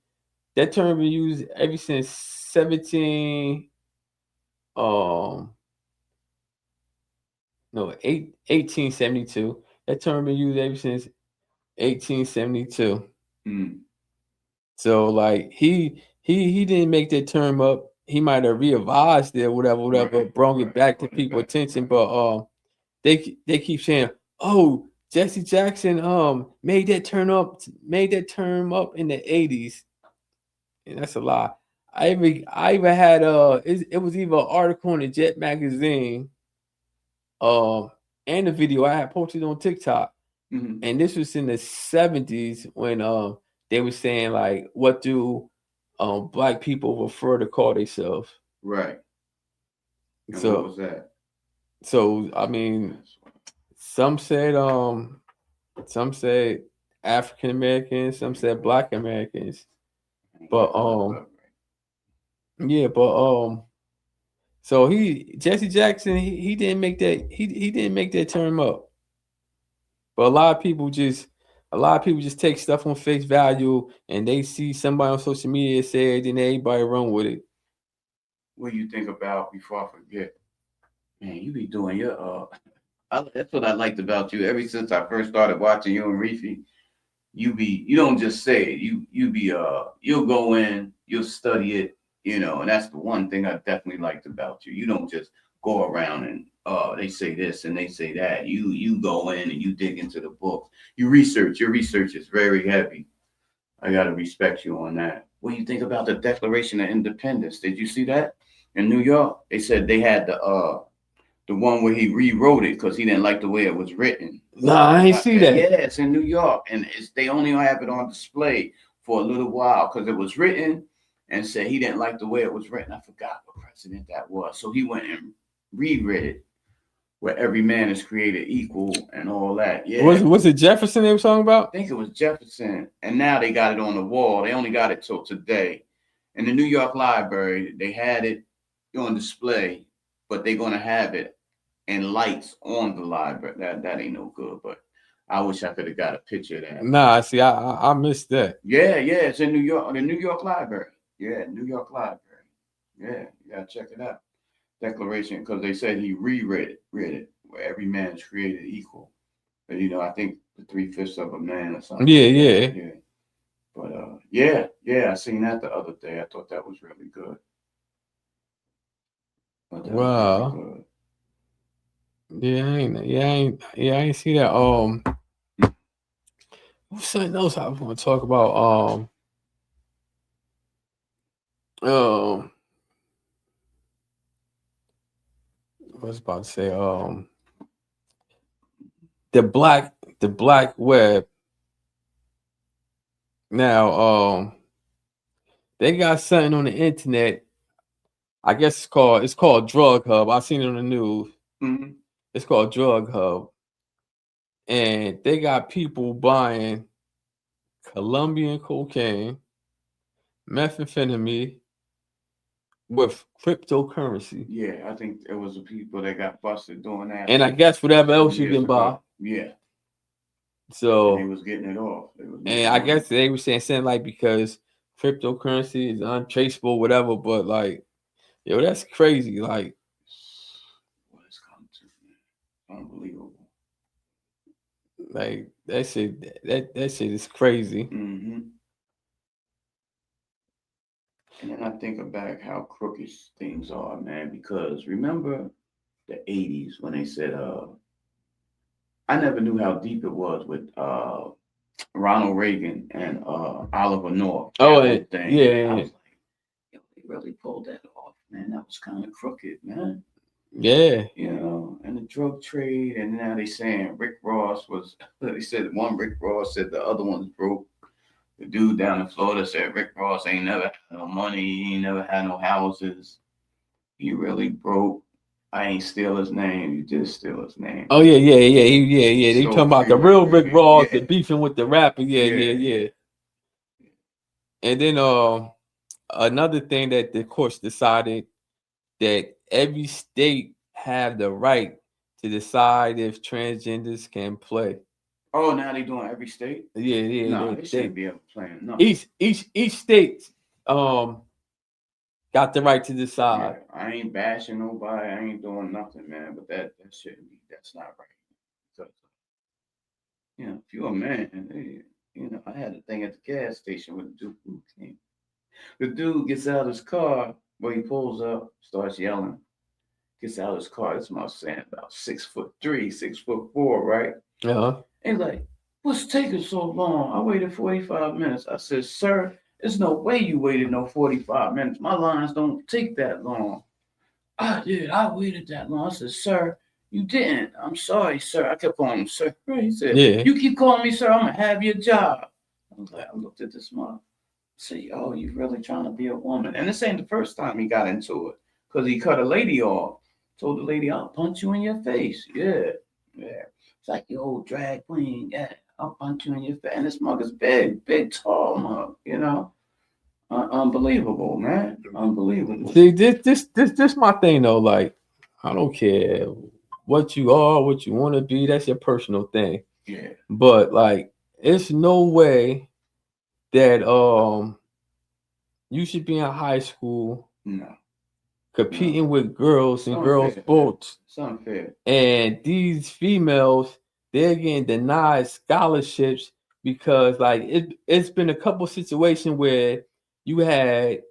[SPEAKER 1] That term been used ever since 17. No, 1872. That term been used ever since 1872.
[SPEAKER 2] Mm.
[SPEAKER 1] So like he didn't make that term up. He might have revised it, whatever, brought it back to people's attention. But they keep saying, "Oh, Jesse Jackson made that term up in the 80s, and that's a lie. I even had it was either an article in the Jet magazine, um, and a video I had posted on TikTok, and this was in the 70s when they were saying like, what do black people prefer to call themselves?
[SPEAKER 2] Right. And
[SPEAKER 1] So
[SPEAKER 2] what was that?
[SPEAKER 1] so I mean, some said African Americans, some said Black Americans, but yeah, but so Jesse Jackson he didn't make that he didn't make that term up. But a lot of people just take stuff on face value, and they see somebody on social media say it, then everybody run with it.
[SPEAKER 2] What do you think about, before I forget? Man, you be doing your that's what I liked about you. Ever since I first started watching you and Reefy, you don't just say it. You'll go in, you'll study it, and that's the one thing I definitely liked about you. You don't just go around and they say this and they say that. You go in and you dig into the books. You research. Your research is very heavy. I gotta respect you on that. What do you think about the Declaration of Independence? Did you see that in New York? They said they had the one where he rewrote it because he didn't like the way it was written.
[SPEAKER 1] Nah, I ain't see that.
[SPEAKER 2] Yeah, it's in New York, and they only have it on display for a little while because it was written and said he didn't like the way it was written. I forgot what president that was, so he went and reread it, where every man is created equal and all that. Yeah,
[SPEAKER 1] was it Jefferson they were talking about?
[SPEAKER 2] I think it was Jefferson, and now they got it on the wall. They only got it till today. In the New York Library, they had it on display, but they're gonna have it and lights on the library. That ain't no good, but I wish I could have got a picture of that.
[SPEAKER 1] Nah, see, I missed that.
[SPEAKER 2] Yeah, it's in New York, the New York Library. Yeah, New York Library. Yeah, you gotta check it out. Declaration, because they said he reread it, where every man is created equal. But, I think the 3/5 of a man or something.
[SPEAKER 1] Yeah.
[SPEAKER 2] But yeah, I seen that the other day. I thought that was really good.
[SPEAKER 1] Wow.
[SPEAKER 2] Really good.
[SPEAKER 1] I ain't see that. What's something else I want to talk about? Um, I was about to say, the black web. Now, they got something on the internet. I guess it's called Drug Hub. I seen it on the news.
[SPEAKER 2] Mm-hmm.
[SPEAKER 1] It's called Drug Hub, and they got people buying Colombian cocaine, methamphetamine with cryptocurrency.
[SPEAKER 2] Yeah, I think it was the people that got busted doing that.
[SPEAKER 1] And I guess whatever else you can buy.
[SPEAKER 2] Yeah.
[SPEAKER 1] So
[SPEAKER 2] and they was getting it off.
[SPEAKER 1] And I guess they were saying something like because cryptocurrency is untraceable, whatever, but like, yo, that's crazy. Like,
[SPEAKER 2] what it's come to, man. Unbelievable.
[SPEAKER 1] Like that shit is crazy.
[SPEAKER 2] Mm-hmm. And then I think back how crooked things are, man, because remember the 80s when they said I never knew how deep it was with Ronald Reagan and Oliver North.
[SPEAKER 1] Oh,
[SPEAKER 2] thing.
[SPEAKER 1] Yeah.
[SPEAKER 2] I was like, yo, they really pulled that off, man. That was kind of crooked, man.
[SPEAKER 1] Yeah.
[SPEAKER 2] And the drug trade, and now they saying Rick Ross was. They said one Rick Ross said the other one's broke. The dude down in Florida said Rick Ross ain't never had no money. He ain't never had no houses. He really broke. I ain't steal his name. You just steal his name.
[SPEAKER 1] Oh yeah. They so talking about the real Rick Ross, the beefing with the rapper. Yeah. And then another thing that the courts decided that every state have the right to decide if transgenders can play.
[SPEAKER 2] Oh, now they doing every state?
[SPEAKER 1] Yeah.
[SPEAKER 2] No, they shouldn't be able to play. No.
[SPEAKER 1] Each state got the right to decide.
[SPEAKER 2] Yeah, I ain't bashing nobody. I ain't doing nothing, man. But that shouldn't be. That's not right. So, if you're a man, I had a thing at the gas station with the dude came. The dude gets out of his car, where he pulls up, starts yelling. Gets out of his car. This must saying about 6'3", 6'4", right?
[SPEAKER 1] Uh-huh.
[SPEAKER 2] He's like, what's taking so long? I waited 45 minutes. I said, sir, there's no way you waited no 45 minutes. My lines don't take that long. I did. I waited that long. I said, sir, you didn't. I'm sorry, sir. I kept calling him sir. He said,
[SPEAKER 1] Yeah.
[SPEAKER 2] you keep calling me sir, I'm going to have your job. I was like, I looked at this mother. See, oh, you really trying to be a woman. And this ain't the first time he got into it. Because he cut a lady off. Told the lady, I'll punch you in your face. Yeah. Yeah. It's like the old drag queen. Yeah. I'll punch you in your face. And this mug is big, tall mug, you know. Unbelievable, man. Unbelievable.
[SPEAKER 1] See, this my thing though. Like, I don't care what you are, what you want to be. That's your personal thing.
[SPEAKER 2] Yeah.
[SPEAKER 1] But like, it's no way that you should be in high school
[SPEAKER 2] No.
[SPEAKER 1] competing with girls and girls sports.
[SPEAKER 2] It's unfair.
[SPEAKER 1] And these females, they're getting denied scholarships because like it's been a couple situations where you had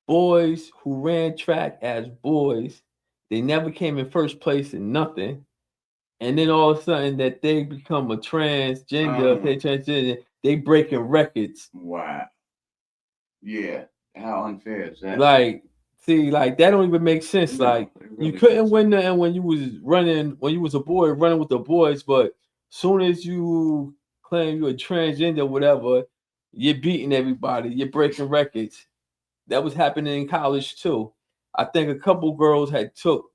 [SPEAKER 1] boys who ran track as boys, they never came in first place in nothing. And then all of a sudden that they become a transgender, they transgender, they breaking records.
[SPEAKER 2] Wow. Yeah. How unfair is that?
[SPEAKER 1] Like, see, like that don't even make sense.
[SPEAKER 2] No,
[SPEAKER 1] like
[SPEAKER 2] really
[SPEAKER 1] you couldn't win nothing when you was running, when you was a boy running with the boys, but soon as you claim you're a transgender or whatever, you're beating everybody, you're breaking records. That was happening in college too. I think a couple girls had took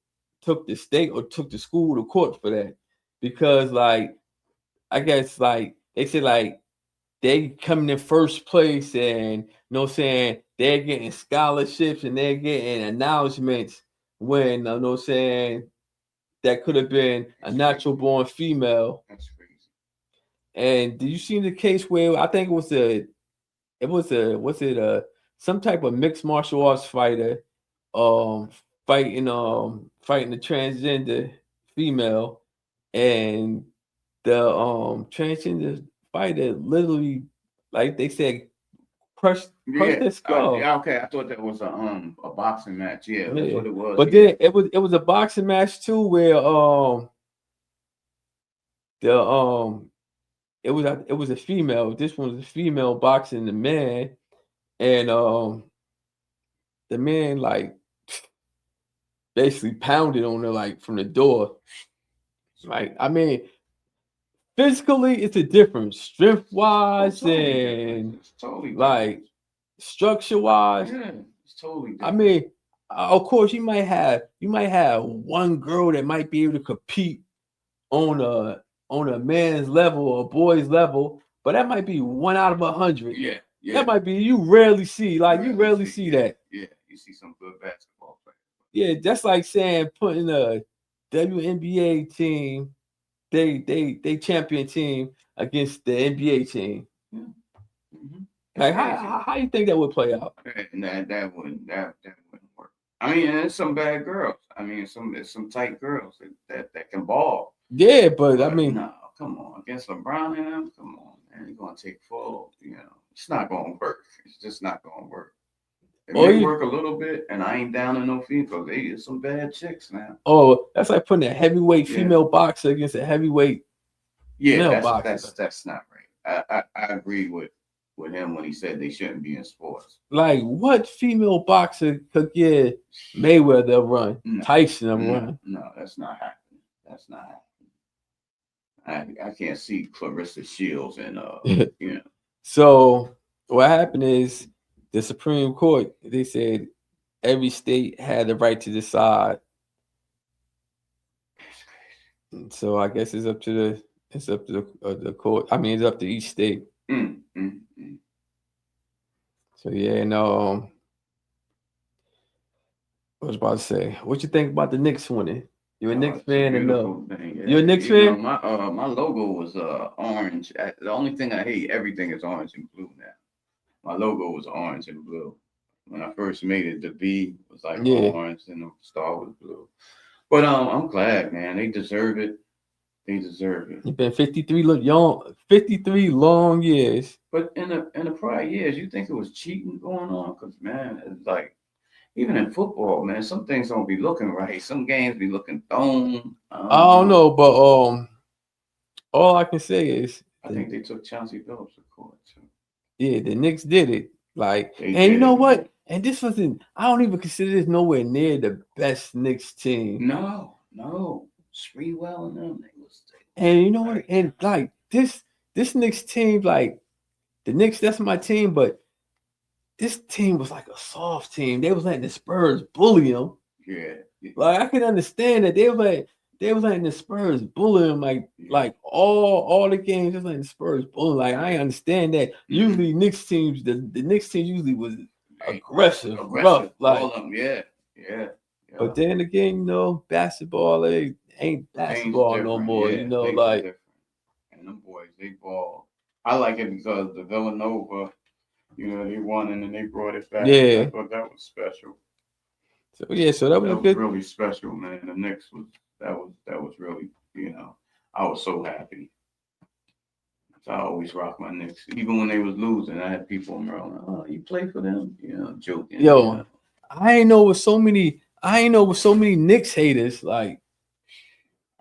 [SPEAKER 1] the state or took the school to court for that because like I guess like they said like they coming in first place and you know what I'm saying they're getting scholarships and they're getting acknowledgments when you know what I'm saying that could have been a natural born female.
[SPEAKER 2] That's crazy.
[SPEAKER 1] And did you see the case where I think was it some type of mixed martial arts fighter um fighting a transgender female and the transgender fighter literally like they said crushed their skull.
[SPEAKER 2] Yeah, okay. I thought that was a boxing match. Yeah, that's what it was.
[SPEAKER 1] But then it was a boxing match too where the it was a female. This one was a female boxing the man, and the man like basically pounded on her like from the door. Like I mean, physically it's a difference, strength wise and
[SPEAKER 2] it's totally
[SPEAKER 1] like structure wise.
[SPEAKER 2] Yeah, it's totally different.
[SPEAKER 1] I mean, of course you might have one girl that might be able to compete on a man's level or a boy's level, but that might be 1 out of 100.
[SPEAKER 2] Yeah.
[SPEAKER 1] That might be you rarely see that.
[SPEAKER 2] Yeah, you see some good basketball players.
[SPEAKER 1] Yeah, that's like saying putting a WNBA team, they champion team against the NBA team.
[SPEAKER 2] Yeah. Mm-hmm.
[SPEAKER 1] Like how you think that would play out?
[SPEAKER 2] That wouldn't work. I mean, there's some bad girls. I mean, some tight girls that can ball.
[SPEAKER 1] Yeah, but I mean,
[SPEAKER 2] no, come on, against LeBron and them, come on, man, you're gonna take full. You know, it's not gonna work. It's just not gonna work. It may work a little bit, and I ain't down in no female. There's some bad chicks now.
[SPEAKER 1] Oh, that's like putting a heavyweight female boxer against a heavyweight male boxer.
[SPEAKER 2] That's not right. I agree with him when he said they shouldn't be in sports.
[SPEAKER 1] Like, what female boxer could get Mayweather a run, Tyson a run?
[SPEAKER 2] No, that's not happening. That's not happening. I can't see Clarissa Shields and you know.
[SPEAKER 1] So what happened is the Supreme Court, they said every state had the right to decide. So I guess it's up to the court. I mean, it's up to each state. So yeah, and I was about to say, what you think about the Knicks winning? You a Knicks fan or no? You a Knicks fan?
[SPEAKER 2] My logo was orange. The only thing I hate, everything is orange and blue now. My logo was orange and blue. When I first made it, the V was like orange and the star was blue. But I'm glad, man. They deserve it. They deserve it.
[SPEAKER 1] You've been 53 long years.
[SPEAKER 2] But in the prior years, you think it was cheating going on? Because man, it's like even in football, man, some things don't be looking right. Some games be looking thrown.
[SPEAKER 1] I don't know, but all I can say is,
[SPEAKER 2] I think they took Chauncey Billups to court too.
[SPEAKER 1] yeah, the Knicks did it. Like,
[SPEAKER 2] They
[SPEAKER 1] and you
[SPEAKER 2] did
[SPEAKER 1] know
[SPEAKER 2] it,
[SPEAKER 1] what?
[SPEAKER 2] man.
[SPEAKER 1] And this wasn't. I don't even consider this nowhere near the best Knicks team.
[SPEAKER 2] No, Spreewell and them, they was
[SPEAKER 1] And you know what?
[SPEAKER 2] like,
[SPEAKER 1] And like this Knicks team, like the Knicks, that's my team, but this team was like a soft team. They was letting the Spurs bully them.
[SPEAKER 2] yeah,
[SPEAKER 1] Like I can understand that they was letting the Spurs bully them like all the games, just letting the Spurs bully. Like I understand that. Usually Knicks teams, the Knicks team usually was aggressive, rough, like.
[SPEAKER 2] all of them, yeah.
[SPEAKER 1] But then again, you know, basketball ain't basketball no more. You know,
[SPEAKER 2] things are
[SPEAKER 1] like.
[SPEAKER 2] different. And them boys, they ball. I like it because the Villanova, you know, they won and then they brought it back.
[SPEAKER 1] Yeah.
[SPEAKER 2] I thought that was special.
[SPEAKER 1] So yeah, so that was a good.
[SPEAKER 2] Really special, man. The Knicks was really, you know, I was so happy. So I always rock my Knicks, even when they was losing. I had people in Maryland. Oh, you play for them? You know, joking.
[SPEAKER 1] Yo,
[SPEAKER 2] you know.
[SPEAKER 1] I ain't know with so many Knicks haters. Like,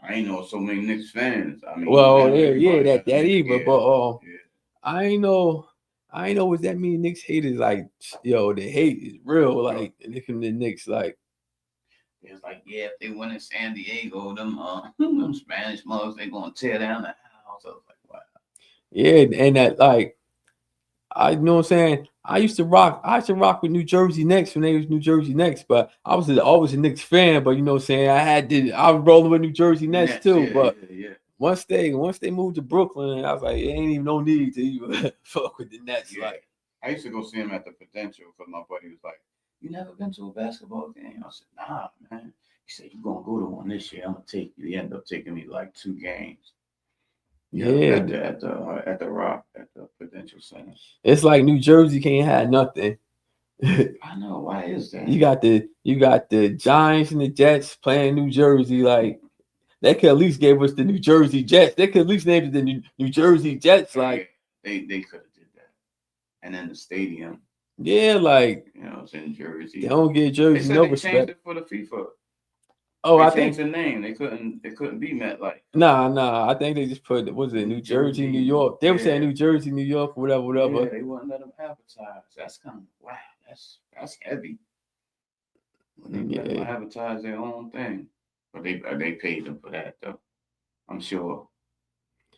[SPEAKER 2] I ain't know so many Knicks fans. I mean,
[SPEAKER 1] well,
[SPEAKER 2] yeah,
[SPEAKER 1] that either.
[SPEAKER 2] yeah,
[SPEAKER 1] But
[SPEAKER 2] yeah.
[SPEAKER 1] I ain't know with that many Knicks haters. Like, yo, the hate is real. Like, from the Knicks, like.
[SPEAKER 2] It's like, yeah, if they win in San Diego, them them Spanish mugs, they gonna tear down the house. I was like, wow.
[SPEAKER 1] Yeah, and that like, I you know what I'm saying. I used to rock with New Jersey Knicks when they was New Jersey Knicks, but I was always a Knicks fan. But you know what I'm saying, I was rolling with New Jersey Nets too.
[SPEAKER 2] Yeah,
[SPEAKER 1] but
[SPEAKER 2] yeah.
[SPEAKER 1] once they moved to Brooklyn, I was like, it ain't even no need to even fuck with the Nets.
[SPEAKER 2] Yeah.
[SPEAKER 1] Like,
[SPEAKER 2] I used to go see him at the Prudential because my buddy was like, "You never been to a basketball game?" I said, "Nah, man." He said, "You gonna go to one this year? I'm gonna take you." He ended up taking me like 2 games.
[SPEAKER 1] yeah,
[SPEAKER 2] at the Rock at the Prudential Center.
[SPEAKER 1] It's like New Jersey can't have nothing.
[SPEAKER 2] I know, why is that?
[SPEAKER 1] You got the Giants and the Jets playing New Jersey. Like, they could at least give us the New Jersey Jets. They could at least name it the New Jersey Jets. Like,
[SPEAKER 2] they could have did that. And then the stadium,
[SPEAKER 1] yeah, like,
[SPEAKER 2] you know, it's in Jersey.
[SPEAKER 1] they don't give Jersey
[SPEAKER 2] They said
[SPEAKER 1] no
[SPEAKER 2] they
[SPEAKER 1] respect.
[SPEAKER 2] changed it for the FIFA.
[SPEAKER 1] Oh,
[SPEAKER 2] I changed the name. They couldn't be MetLife.
[SPEAKER 1] Nah. I think they just put, was it New Jersey, New York? They were saying New Jersey, New York, whatever.
[SPEAKER 2] Yeah, they wouldn't let them advertise. That's kind of wow. That's heavy. When they let them advertise their own thing, but they paid them for that though. I'm sure.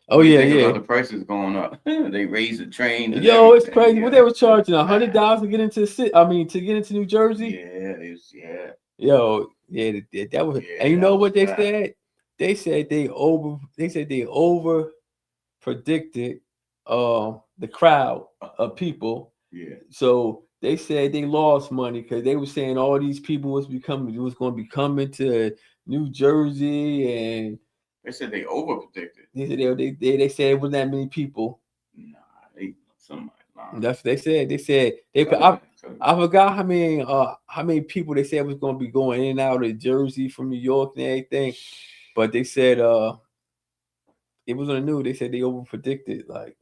[SPEAKER 1] Oh yeah,
[SPEAKER 2] About the prices going up. They raised the trains.
[SPEAKER 1] Yo, it's crazy. Yeah. What they were charging $100 to get into the city. I mean, to get into New Jersey.
[SPEAKER 2] Yeah.
[SPEAKER 1] Yo, yeah, that was. Yeah, and you know what they said? They said they over predicted the crowd of people.
[SPEAKER 2] Yeah.
[SPEAKER 1] So they said they lost money because they were saying all these people was going to be coming to New Jersey, and
[SPEAKER 2] they said they over predicted.
[SPEAKER 1] They said it wasn't that many people.
[SPEAKER 2] Nah, somebody lying.
[SPEAKER 1] That's what they said. They said I forgot how many people they said was going to be going in and out of Jersey from New York and everything, but they said it was on the news. They said they over predicted, like,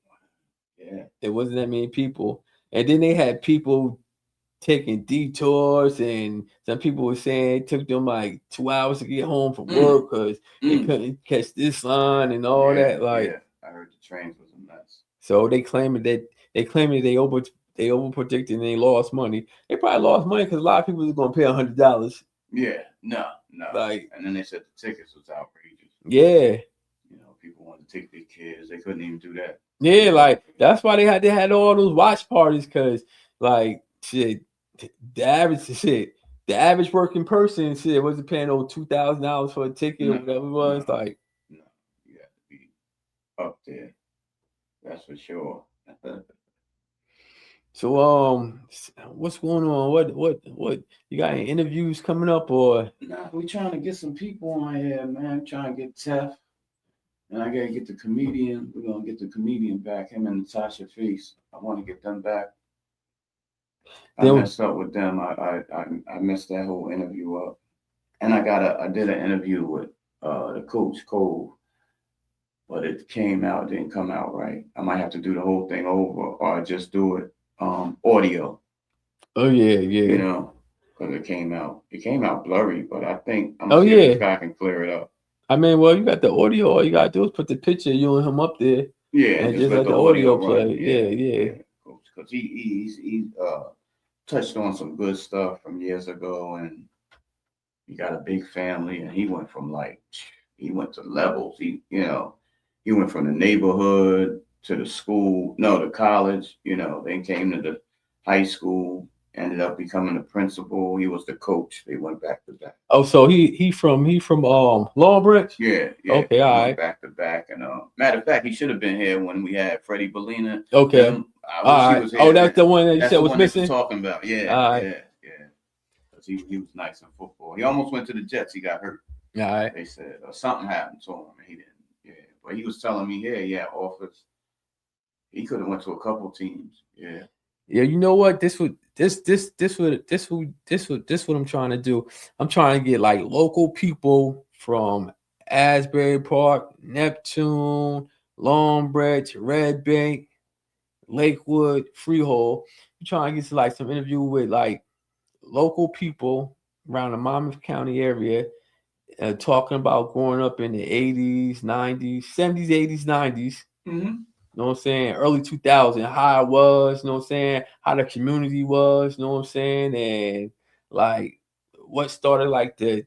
[SPEAKER 2] yeah,
[SPEAKER 1] it wasn't that many people, and then they had people taking detours, and some people were saying it took them like 2 hours to get home from work because they couldn't catch this line and all that. Like,
[SPEAKER 2] I heard the trains was a mess.
[SPEAKER 1] So they claiming that they over predicted and they lost money. They probably lost money because a lot of people was going to pay $100.
[SPEAKER 2] Yeah, no.
[SPEAKER 1] Like,
[SPEAKER 2] and then they said the tickets was outrageous.
[SPEAKER 1] Yeah.
[SPEAKER 2] You know, people wanted to take their kids. They couldn't even do that.
[SPEAKER 1] Yeah, like that's why they had all those watch parties, because like shit, the average working person wasn't paying over $2,000 for a ticket or whatever it was. Like,
[SPEAKER 2] no, you have to be up there. That's for sure.
[SPEAKER 1] So what's going on? What you got any interviews coming up, or?
[SPEAKER 2] Nah, we trying to get some people on here, man. Trying to get Tef. And I gotta get the comedian. We're gonna get the comedian back, him and Natasha Face. I want to get them back. I messed up with them. I messed that whole interview up. And I did an interview with the coach Cole, but it didn't come out right. I might have to do the whole thing over, or just do it audio.
[SPEAKER 1] Oh yeah.
[SPEAKER 2] You know, because it came out blurry, but I think I'm gonna see if this guy can clear it up.
[SPEAKER 1] I mean, well, you got the audio. All you gotta do is put the picture of you and him up there,
[SPEAKER 2] Yeah,
[SPEAKER 1] and
[SPEAKER 2] just
[SPEAKER 1] just
[SPEAKER 2] let
[SPEAKER 1] let
[SPEAKER 2] the
[SPEAKER 1] the
[SPEAKER 2] audio
[SPEAKER 1] audio
[SPEAKER 2] run.
[SPEAKER 1] play. Yeah, yeah.
[SPEAKER 2] Because he touched on some good stuff from years ago, and he got a big family, and he went from he went to levels. He went from the neighborhood to the school, no, to college. Then came to the high school, ended up becoming the principal. He was the coach. They went back to back.
[SPEAKER 1] Oh, so he from Longbridge.
[SPEAKER 2] Yeah, yeah.
[SPEAKER 1] Okay,
[SPEAKER 2] He
[SPEAKER 1] all
[SPEAKER 2] went
[SPEAKER 1] right.
[SPEAKER 2] back to back, and matter of fact, he should have been here when we had Freddie Bellina.
[SPEAKER 1] Okay,
[SPEAKER 2] Them. I
[SPEAKER 1] all
[SPEAKER 2] wish he
[SPEAKER 1] right.
[SPEAKER 2] was
[SPEAKER 1] Oh,
[SPEAKER 2] here
[SPEAKER 1] that's
[SPEAKER 2] then.
[SPEAKER 1] the one that you
[SPEAKER 2] That's
[SPEAKER 1] said
[SPEAKER 2] the
[SPEAKER 1] was
[SPEAKER 2] one that you're
[SPEAKER 1] missing.
[SPEAKER 2] talking about. Yeah,
[SPEAKER 1] All right,
[SPEAKER 2] yeah. Because he was nice in football. He almost went to the Jets. He got hurt.
[SPEAKER 1] all right.
[SPEAKER 2] They said something happened to him, and he didn't. Yeah, but he was telling me here, yeah, offers. He could have went to a couple teams. Yeah.
[SPEAKER 1] Yeah, you know what? This what I'm trying to do. I'm trying to get like local people from Asbury Park, Neptune, Longbridge, Red Bank, Lakewood, Freehold. I'm trying to get to like some interview with like local people around the Monmouth County area, talking about growing up in the 80s, 90s, 70s, 80s, 90s.
[SPEAKER 2] Mm-hmm.
[SPEAKER 1] You know what I'm saying? Early 2000, how it was, you know what I'm saying? How the community was, you know what I'm saying? And like what started like the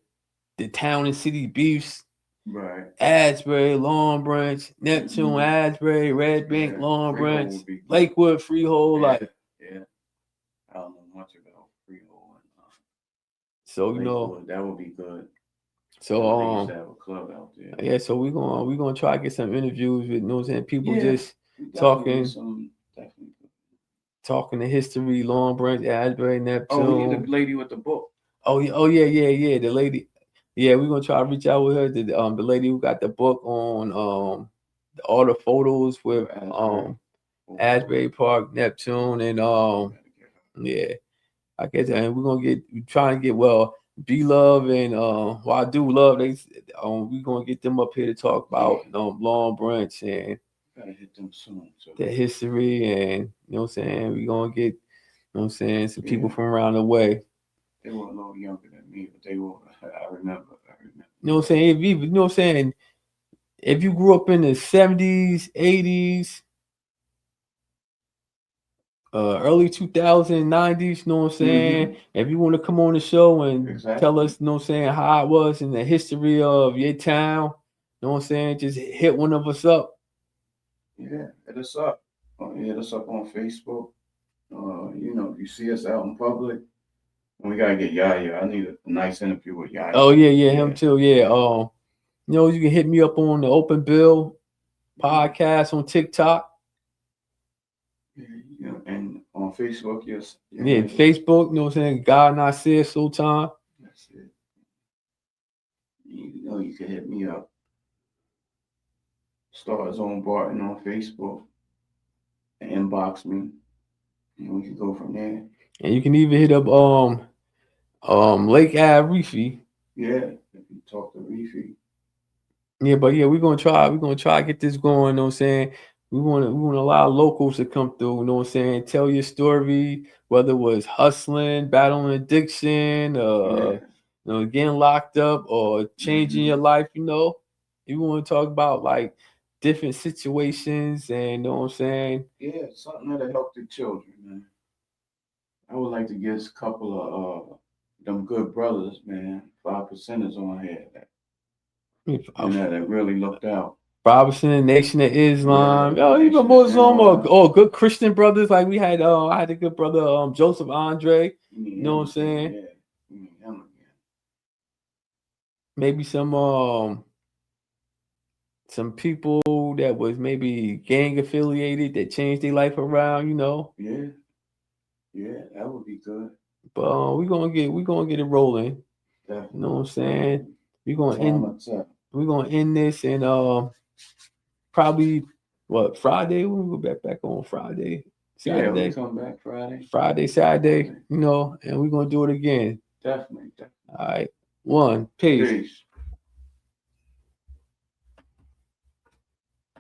[SPEAKER 1] town and city beefs.
[SPEAKER 2] Right.
[SPEAKER 1] Asbury, Long Branch, Neptune,
[SPEAKER 2] Mm-hmm.
[SPEAKER 1] Asbury, Red Bank,
[SPEAKER 2] Yeah.
[SPEAKER 1] Long
[SPEAKER 2] Freehold
[SPEAKER 1] Branch,
[SPEAKER 2] would be good.
[SPEAKER 1] Lakewood, Freehold,
[SPEAKER 2] Yeah.
[SPEAKER 1] like
[SPEAKER 2] Yeah. I don't know much about Freehold and
[SPEAKER 1] so
[SPEAKER 2] Lakewood. That would be good.
[SPEAKER 1] so
[SPEAKER 2] They used to have a club out there.
[SPEAKER 1] yeah, so we're gonna try to get some interviews with, you know what I'm saying, people just
[SPEAKER 2] Definitely
[SPEAKER 1] talking the history, Long Branch, Asbury,
[SPEAKER 2] Oh, we need
[SPEAKER 1] Neptune.
[SPEAKER 2] the lady with the book.
[SPEAKER 1] Oh yeah, the lady. Yeah, we're gonna try to reach out with her. The lady who got the book on all the photos with Asbury Park, Neptune, and yeah, I guess, and we're trying to get B Love and Wadu Love. We're gonna get them up here to talk about Long Branch and
[SPEAKER 2] Gotta hit them soon. So
[SPEAKER 1] the history, and you know what I'm saying. We're gonna get, you know what I'm saying, some people
[SPEAKER 2] Yeah.
[SPEAKER 1] from around the way.
[SPEAKER 2] they were a little younger than me, but they were. I remember.
[SPEAKER 1] You know what I'm saying? You know what I'm saying? If you grew up in the 70s, 80s, early 2000s, 90s, you know what I'm saying?
[SPEAKER 2] Mhm.
[SPEAKER 1] If you want to come on the show and tell
[SPEAKER 2] Exactly.
[SPEAKER 1] us, you know what I'm saying, how it was in the history of your town, you know what I'm saying? Just hit one of us up.
[SPEAKER 2] Yeah, hit us up. Hit us up on Facebook. If you see us out in public, we gotta get Yaya. I need a nice interview with Yaya.
[SPEAKER 1] Oh yeah, him too. Yeah. You can hit me up on the Open Bill podcast on TikTok.
[SPEAKER 2] And on Facebook, yes.
[SPEAKER 1] Yeah, Facebook, you know what I'm saying? God Not Said Sultan.
[SPEAKER 2] That's it. You can hit me up. Stars on Barton on Facebook and inbox me, and we can go from there.
[SPEAKER 1] And you can even hit up Lake Ave Reefy.
[SPEAKER 2] Yeah, if you talk to Reefy.
[SPEAKER 1] Yeah, but yeah, we're gonna try to get this going, you know what I'm saying? We wanna allow locals to come through, you know what I'm saying, tell your story, whether it was hustling, battling addiction, getting locked up or changing your life, you know. You wanna talk about like different situations and you know what I'm saying?
[SPEAKER 2] Yeah, something that'll help the children, man. I would like to get a couple of them good brothers, man. 5%ers on here that really looked out.
[SPEAKER 1] Robinson, Nation of Islam, even
[SPEAKER 2] Nation
[SPEAKER 1] Muslim
[SPEAKER 2] and
[SPEAKER 1] or good Christian brothers. Like we had, I had a good brother, Joseph Andre. You know what I'm saying?
[SPEAKER 2] Yeah, you mean him again.
[SPEAKER 1] Maybe some people that was maybe gang affiliated that changed their life around. You know.
[SPEAKER 2] Yeah, that would be good.
[SPEAKER 1] But we gonna get it rolling.
[SPEAKER 2] Definitely.
[SPEAKER 1] You know what I'm saying? We're gonna end this and probably Friday. We'll go back on Friday. Saturday.
[SPEAKER 2] Yeah, we come back Friday.
[SPEAKER 1] Saturday, you know, and we're gonna do it again.
[SPEAKER 2] Definitely.
[SPEAKER 1] All right. Peace.